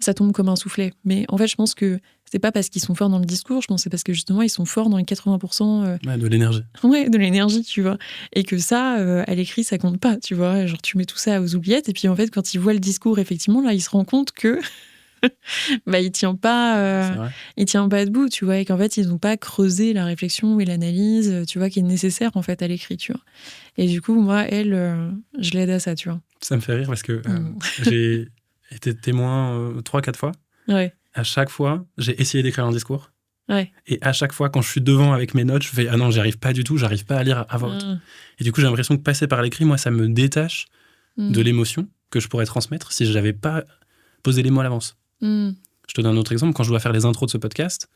ça tombe comme un soufflet. » Mais en fait, je pense que c'est pas parce qu'ils sont forts dans le discours, je pense que c'est parce que, justement, ils sont forts dans les 80%... de l'énergie. Ouais, de l'énergie, tu vois. Et que ça, à l'écrit, ça compte pas, tu vois. Genre, tu mets tout ça aux oubliettes, et puis, en fait, quand ils voient le discours, effectivement, là, ils se rendent compte que... il tient pas debout, tu vois, et qu'en fait ils n'ont pas creusé la réflexion et l'analyse, tu vois, qui est nécessaire en fait à l'écriture. Et du coup, moi, elle, je l'aide à ça, tu vois. Ça me fait rire parce que j'ai été témoin 3-4 fois. Ouais. À chaque fois, j'ai essayé d'écrire un discours. Ouais. Et à chaque fois, quand je suis devant avec mes notes, je fais « Ah non, j'y arrive pas du tout, j'arrive pas à lire à voix haute. » Et du coup, j'ai l'impression que passer par l'écrit, moi, ça me détache de l'émotion que je pourrais transmettre si je n'avais pas posé les mots à l'avance. Je te donne un autre exemple. Quand je dois faire les intros de ce podcast,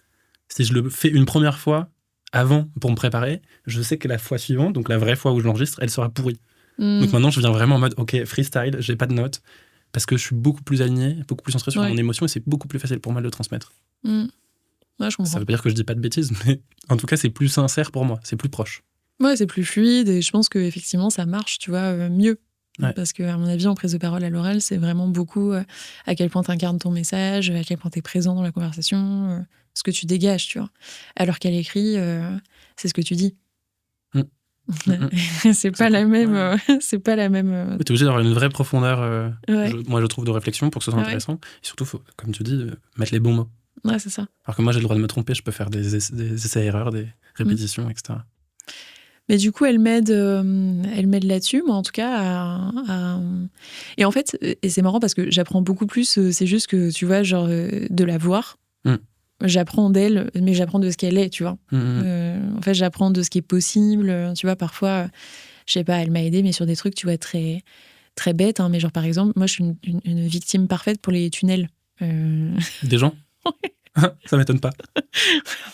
si je le fais une première fois avant pour me préparer, je sais que la fois suivante, donc la vraie fois où je l'enregistre, elle sera pourrie. Donc maintenant, je viens vraiment en mode ok, freestyle, j'ai pas de notes, parce que je suis beaucoup plus aligné, beaucoup plus centré sur mon émotion et c'est beaucoup plus facile pour moi de le transmettre. Ouais, je comprends. Ça veut pas dire que je dis pas de bêtises, mais en tout cas, c'est plus sincère pour moi, c'est plus proche. Ouais, c'est plus fluide et je pense qu'effectivement, ça marche, tu vois, mieux. Ouais. Parce qu'à mon avis, en prise de parole à l'oral, c'est vraiment beaucoup à quel point tu incarnes ton message, à quel point tu es présent dans la conversation, ce que tu dégages, tu vois. Alors qu'à l'écrit, c'est ce que tu dis. C'est pas la même. C'est pas la même. Tu es obligé d'avoir une vraie profondeur, Ouais. moi je trouve, de réflexion pour que ce soit Ouais. intéressant. Et surtout, faut, comme tu dis, mettre les bons mots. Ouais, c'est ça. Alors que moi, j'ai le droit de me tromper, je peux faire des essais-erreurs, des répétitions, etc. Mais du coup, elle m'aide là-dessus, moi en tout cas. Et en fait, et c'est marrant parce que j'apprends beaucoup plus, c'est juste que, tu vois, genre de la voir. J'apprends d'elle, mais j'apprends de ce qu'elle est, tu vois. En fait, j'apprends de ce qui est possible. Tu vois, parfois, je sais pas, elle m'a aidée, mais sur des trucs, tu vois, très, très bêtes. Hein, mais genre, par exemple, moi, je suis une victime parfaite pour les tunnels. Des gens. Ça m'étonne pas.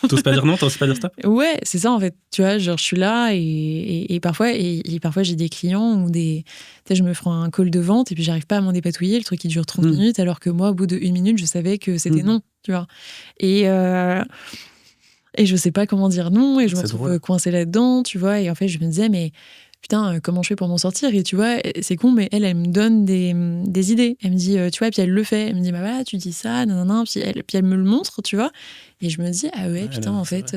T'oses pas dire non, t'oses pas dire stop. Ouais, c'est ça en fait. Tu vois, genre je suis là et parfois j'ai des clients ou des. Tu sais, je me ferai un call de vente et puis j'arrive pas à m'en dépatouiller. Le truc qui dure 30 minutes alors que moi, au bout d'1 minute, je savais que c'était non, tu vois. Et je sais pas comment dire non et je me retrouve coincée là-dedans, tu vois. Et en fait, je me disais, mais putain, comment je fais pour m'en sortir? Et tu vois, c'est con, mais elle me donne des idées. Elle me dit, tu vois, et puis elle le fait. Elle me dit, bah voilà, tu dis ça, nanana, puis elle me le montre, tu vois. Et je me dis, ah ouais, putain, en fait,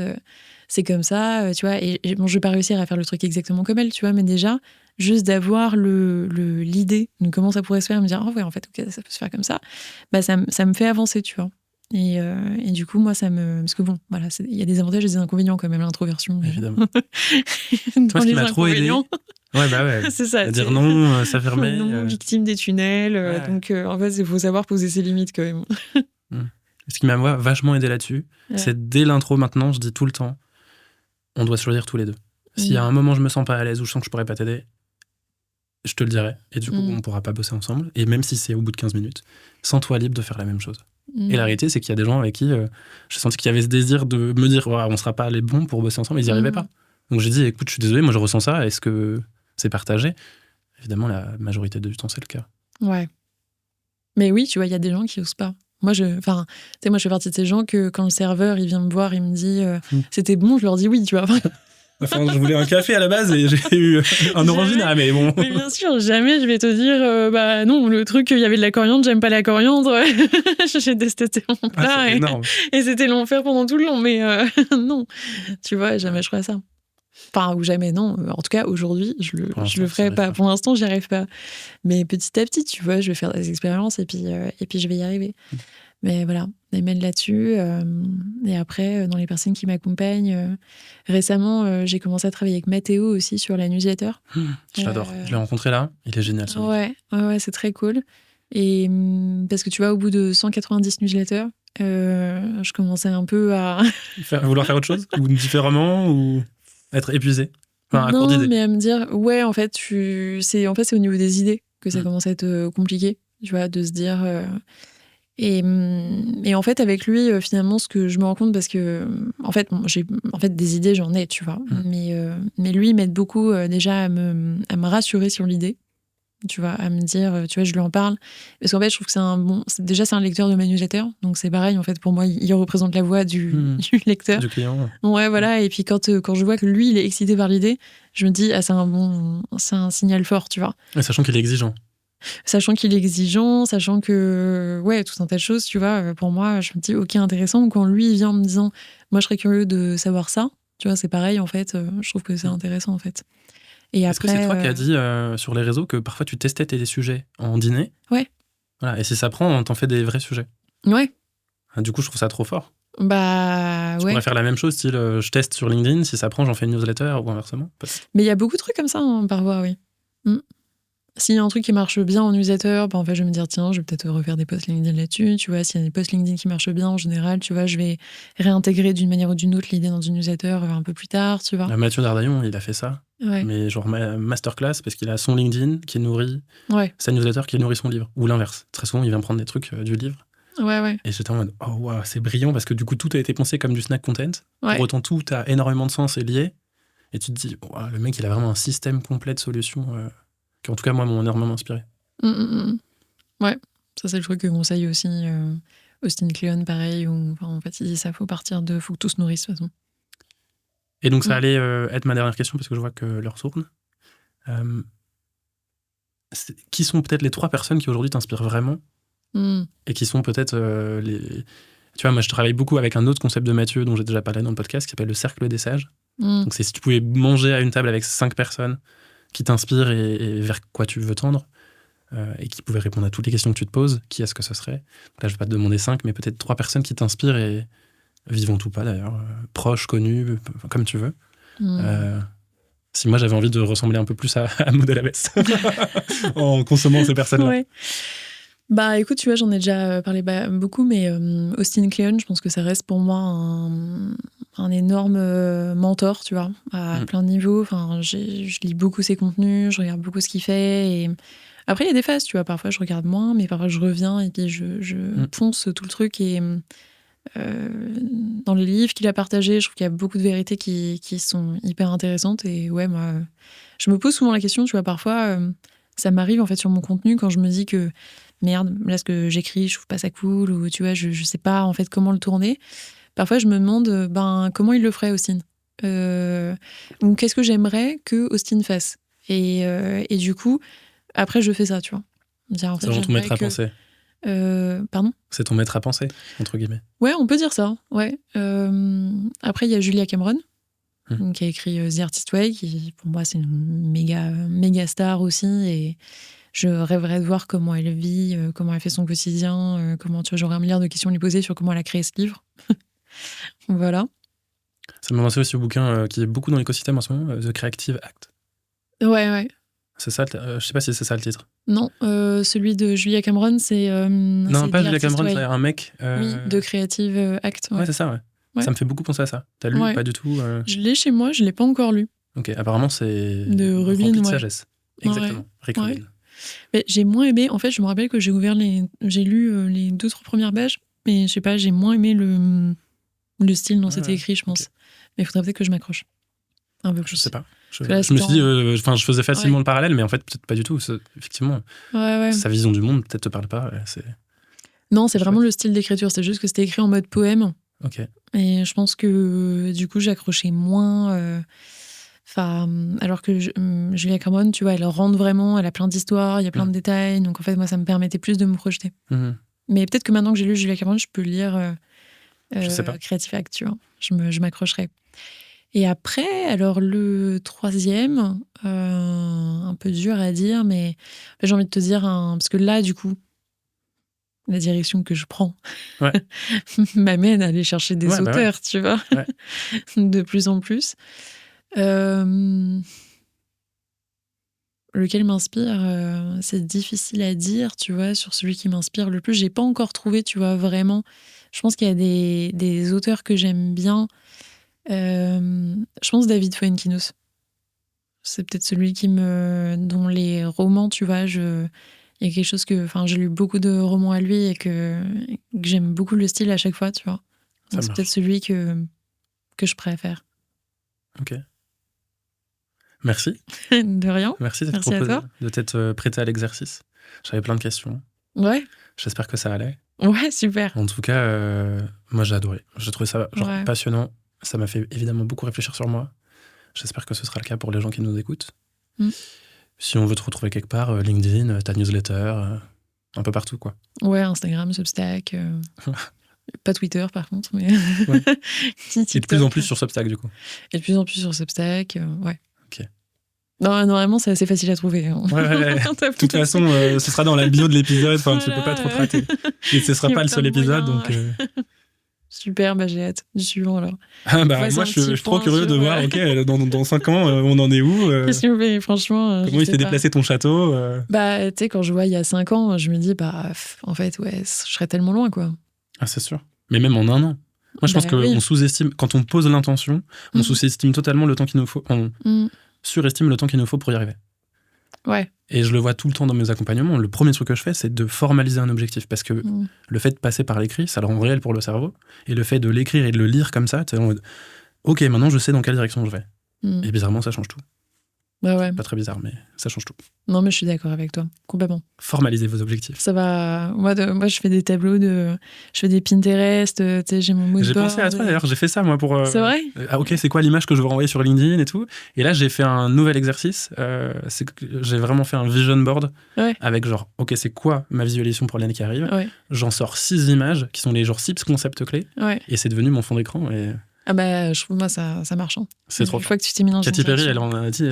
c'est comme ça, tu vois. Et bon, je vais pas réussir à faire le truc exactement comme elle, tu vois, mais déjà, juste d'avoir l'idée de comment ça pourrait se faire, me dire, oh ouais, en fait, ok, ça peut se faire comme ça, bah ça me fait avancer, tu vois. Et du coup, moi, parce que bon, voilà, il y a des avantages et des inconvénients quand même, l'introversion. Évidemment. Moi, ce qui m'a trop aidé. Ouais, bah ouais. C'est ça. Dire non, s'affirmer. Non, victime des tunnels. Ouais. Donc, en fait, il faut savoir poser ses limites quand même. Ce qui m'a vachement aidé là-dessus, c'est dès l'intro maintenant, je dis tout le temps, on doit se choisir tous les deux. S'il y a un moment je me sens pas à l'aise ou je sens que je pourrais pas t'aider, je te le dirai. Et du coup, on pourra pas bosser ensemble. Et même si c'est au bout de 15 minutes, sens-toi libre de faire la même chose. Et la réalité, c'est qu'il y a des gens avec qui j'ai senti qu'il y avait ce désir de me dire on sera pas les bons pour bosser ensemble, ils n'y arrivaient pas. Donc j'ai dit écoute, je suis désolé, moi je ressens ça, est-ce que c'est partagé? Évidemment, la majorité du temps, c'est le cas. Ouais. Mais oui, tu vois, il y a des gens qui osent pas. Moi, je fais partie de ces gens que quand le serveur il vient me voir, il me dit c'était bon, je leur dis oui, tu vois. Enfin, je voulais un café à la base et j'ai eu un orangina, mais bon. Mais bien sûr, jamais je vais te dire bah non, le truc, il y avait de la coriandre, j'aime pas la coriandre. J'ai détesté mon plat et c'était l'enfer pendant tout le long. Mais non, tu vois, jamais je ferais ça. Enfin, ou jamais, non. En tout cas, aujourd'hui, je le ferai pas. Pour l'instant, j'y arrive pas. Mais petit à petit, tu vois, je vais faire des expériences et puis je vais y arriver. Mais voilà, elle m'aide là-dessus. Et après, dans les personnes qui m'accompagnent, récemment, j'ai commencé à travailler avec Mathéo aussi sur la newsletter. Je l'adore. Je l'ai rencontré là. Il est génial. Ouais, c'est très cool. Et parce que tu vois, au bout de 190 newsletters, je commençais un peu à... vouloir faire autre chose? Ou différemment? Ou être épuisé? Enfin, à court d'idées. Non, mais à me dire, ouais, en fait, c'est au niveau des idées que ça commence à être compliqué. Tu vois, de se dire... Et en fait, avec lui, finalement, ce que je me rends compte, parce que, en fait, des idées, j'en ai, tu vois. Mais lui, il m'aide beaucoup déjà à me rassurer sur l'idée, tu vois, à me dire, tu vois, je lui en parle. Parce qu'en fait, je trouve que c'est un lecteur de ma newsletter, donc c'est pareil, en fait, pour moi, il représente la voix du lecteur. Du client. Ouais, voilà. Et puis, quand je vois que lui, il est excité par l'idée, je me dis, c'est un signal fort, tu vois. Et sachant qu'il est exigeant. Sachant qu'il est exigeant, sachant que, ouais, tout un tas de choses, tu vois, pour moi, je me dis, ok, intéressant. Quand lui, il vient en me disant, moi, je serais curieux de savoir ça, tu vois, c'est pareil, en fait, je trouve que c'est intéressant, en fait. Et Est-ce que c'est toi qui as dit sur les réseaux que parfois tu testais tes sujets en dîner? Ouais. Voilà, et si ça prend, on t'en fait des vrais sujets. Ouais. Du coup, je trouve ça trop fort. Bah, je pourrais faire la même chose, style, je teste sur LinkedIn, si ça prend, j'en fais une newsletter ou inversement. Mais il y a beaucoup de trucs comme ça, hein, parfois, oui. S'il y a un truc qui marche bien en newsletter, en fait, je vais me dire, tiens, je vais peut-être refaire des posts LinkedIn là-dessus. Tu vois, s'il y a des posts LinkedIn qui marchent bien, en général, tu vois, je vais réintégrer d'une manière ou d'une autre l'idée dans une newsletter un peu plus tard, tu vois. Mathieu Dardaillon, il a fait ça. Ouais. Mais genre masterclass, parce qu'il a son LinkedIn qui nourrit sa newsletter qui nourrit son livre. Ou l'inverse. Très souvent, il vient prendre des trucs du livre. Ouais. Et j'étais en mode, oh wow, c'est brillant, parce que du coup, tout a été pensé comme du snack content. Ouais. Pour autant, tout a énormément de sens et lié. Et tu te dis, wow, le mec, il a vraiment un système complet de solutions qui, en tout cas, moi, m'ont énormément inspiré. Ouais, ça, c'est le truc que conseille aussi Austin Kleon, pareil, où en fait, il dit ça, faut que tout se nourrisse, de toute façon. Et donc, ça allait être ma dernière question, parce que je vois que l'heure tourne. qui sont peut-être les 3 personnes qui aujourd'hui t'inspirent vraiment et qui sont peut-être les... Tu vois, moi, je travaille beaucoup avec un autre concept de Mathieu dont j'ai déjà parlé dans le podcast qui s'appelle le cercle des sages. Donc, c'est si tu pouvais manger à une table avec 5 personnes qui t'inspirent et vers quoi tu veux tendre et qui pouvaient répondre à toutes les questions que tu te poses, qui est-ce que ce serait? Donc là, je vais pas te demander 5, mais peut-être 3 personnes qui t'inspirent et vivant ou pas d'ailleurs, proches, connus, comme tu veux. Si moi, j'avais envie de ressembler un peu plus à Maud Alabès en consommant ces personnes-là. Ouais. Bah écoute, tu vois, j'en ai déjà parlé beaucoup, mais Austin Kleon, je pense que ça reste pour moi un énorme mentor, tu vois, à plein de niveaux. Enfin, je lis beaucoup ses contenus, je regarde beaucoup ce qu'il fait. Et après, il y a des phases, tu vois, parfois je regarde moins, mais parfois je reviens et puis je ponce tout le truc. Et dans les livres qu'il a partagés, je trouve qu'il y a beaucoup de vérités qui sont hyper intéressantes. Et ouais, moi, je me pose souvent la question, tu vois, parfois, ça m'arrive en fait sur mon contenu quand je me dis que merde, là ce que j'écris, je trouve pas ça cool, ou tu vois, je sais pas en fait comment le tourner. Parfois, je me demande comment il le ferait, Austin. Ou qu'est-ce que j'aimerais que Austin fasse. Et du coup, après, je fais ça, tu vois. Dire, en fait, c'est vraiment ton maître à penser. Pardon ? C'est ton maître à penser, entre guillemets. Ouais, on peut dire ça. Ouais. Après, il y a Julia Cameron, qui a écrit The Artist Way, qui pour moi, c'est une méga star aussi. Et je rêverais de voir comment elle vit, comment elle fait son quotidien, comment, tu vois, j'aurais un milliard de questions à lui poser sur comment elle a créé ce livre. Voilà. Ça m'a lancé aussi au bouquin qui est beaucoup dans l'écosystème en ce moment, The Creative Act. Ouais. C'est ça, je sais pas si c'est ça le titre. Non, celui de Julia Cameron, c'est... non, c'est pas The Julia Artist Cameron, Way. c'est un mec... Oui, de Creative Act. Ouais, c'est ça, ouais. Ça me fait beaucoup penser à ça. T'as lu? Pas du tout Je l'ai chez moi, je l'ai pas encore lu. Ok, apparemment c'est de Rubin, rempli de sagesse. Exactement, Rick Rubin. Mais j'ai moins aimé, en fait, je me rappelle que j'ai lu les 2-3 premières pages, mais je sais pas, j'ai moins aimé le style dont c'était écrit, je pense. Okay. Mais il faudrait peut-être que je m'accroche un peu plus. Je sais pas. Je me suis dit, je faisais facilement le parallèle, mais en fait, peut-être pas du tout. Effectivement, sa vision du monde peut-être te parle pas. Non, c'est vraiment le style d'écriture. C'est juste que c'était écrit en mode poème. Ok. Et je pense que du coup, j'accrochais moins. Alors que Julia Cameron, tu vois, elle rentre vraiment, elle a plein d'histoires, il y a plein de détails. Donc en fait, moi, ça me permettait plus de me projeter. Mais peut-être que maintenant que j'ai lu Julia Cameron, je peux lire je sais pas. Creative Act, tu vois. Je m'accrocherai. Et après, alors le 3e, un peu dur à dire, mais j'ai envie de te dire, parce que là, du coup, la direction que je prends m'amène à aller chercher des auteurs, tu vois, de plus en plus. Lequel m'inspire, c'est difficile à dire, tu vois, sur celui qui m'inspire le plus. J'ai pas encore trouvé, tu vois, vraiment. Je pense qu'il y a des auteurs que j'aime bien. Je pense David Fuenkinos. C'est peut-être celui dont les romans, tu vois, il y a quelque chose j'ai lu beaucoup de romans à lui et que j'aime beaucoup le style à chaque fois, tu vois. Donc c'est peut-être celui que je préfère. Ok. Merci. De rien. Merci de t'être prêté à l'exercice. J'avais plein de questions. Ouais. J'espère que ça allait. Ouais, super. En tout cas, moi j'ai adoré. J'ai trouvé ça passionnant. Ça m'a fait évidemment beaucoup réfléchir sur moi. J'espère que ce sera le cas pour les gens qui nous écoutent. Si on veut te retrouver quelque part, LinkedIn, ta newsletter, un peu partout, quoi. Ouais, Instagram, Substack. Pas Twitter, par contre. Mais et de plus en plus sur Substack, du coup. Et de plus en plus sur Substack, ouais. Ok. Non, vraiment, c'est assez facile à trouver. Ouais. De toute façon, ce sera dans la bio de l'épisode. Enfin, tu peux pas trop te rater. Et ce sera pas le seul épisode, donc... Super, j'ai hâte du suivant alors. Moi je suis trop curieux de voir, dans 5 ans, on en est où Qu'est-ce qu'on fait, franchement comment il s'est déplacé ton château tu sais, quand je vois il y a 5 ans, je me dis, en fait, je serais tellement loin, quoi. Ah, c'est sûr. Mais même en 1 an. Moi, je pense qu'on sous-estime, quand on pose l'intention, on sous-estime totalement le temps qu'il nous faut. On surestime le temps qu'il nous faut pour y arriver. Ouais. Et je le vois tout le temps dans mes accompagnements. Le premier truc que je fais, c'est de formaliser un objectif. Parce que le fait de passer par l'écrit, ça le rend réel pour le cerveau. Et le fait de l'écrire et de le lire comme ça, tu es en mode, ok, maintenant je sais dans quelle direction je vais. Et bizarrement, ça change tout. Ouais. Pas très bizarre, mais ça change tout. Non, mais je suis d'accord avec toi, complètement. Formalisez vos objectifs. Ça va. Moi, je fais des tableaux je fais des Pinterest, j'ai mon mood J'ai board. pensé à toi d'ailleurs, j'ai fait ça moi pour. C'est vrai? Ah, ok, c'est quoi l'image que je veux renvoyer sur LinkedIn et tout. Et là, j'ai fait un nouvel exercice. C'est que j'ai vraiment fait un vision board avec genre, ok, c'est quoi ma visualisation pour l'année qui arrive. J'en sors 6 images qui sont les genre 6 concepts clés. Et c'est devenu mon fond d'écran. Et... Ah bah, je trouve, moi, ça marche. Hein. C'est trop. Une fois que tu t'es mis dans Katy Perry, elle en a dit,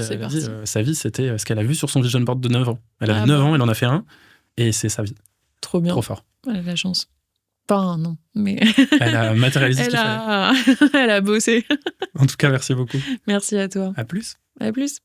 sa vie, c'était ce qu'elle a vu sur son vision board de 9 ans. Elle avait 9 ans, elle en a fait un, et c'est sa vie. Trop bien. Trop fort. Elle a de la chance. Enfin, non, mais... Elle a matérialisé ce qu'il fallait. Elle a bossé. En tout cas, merci beaucoup. Merci à toi. À plus. À plus.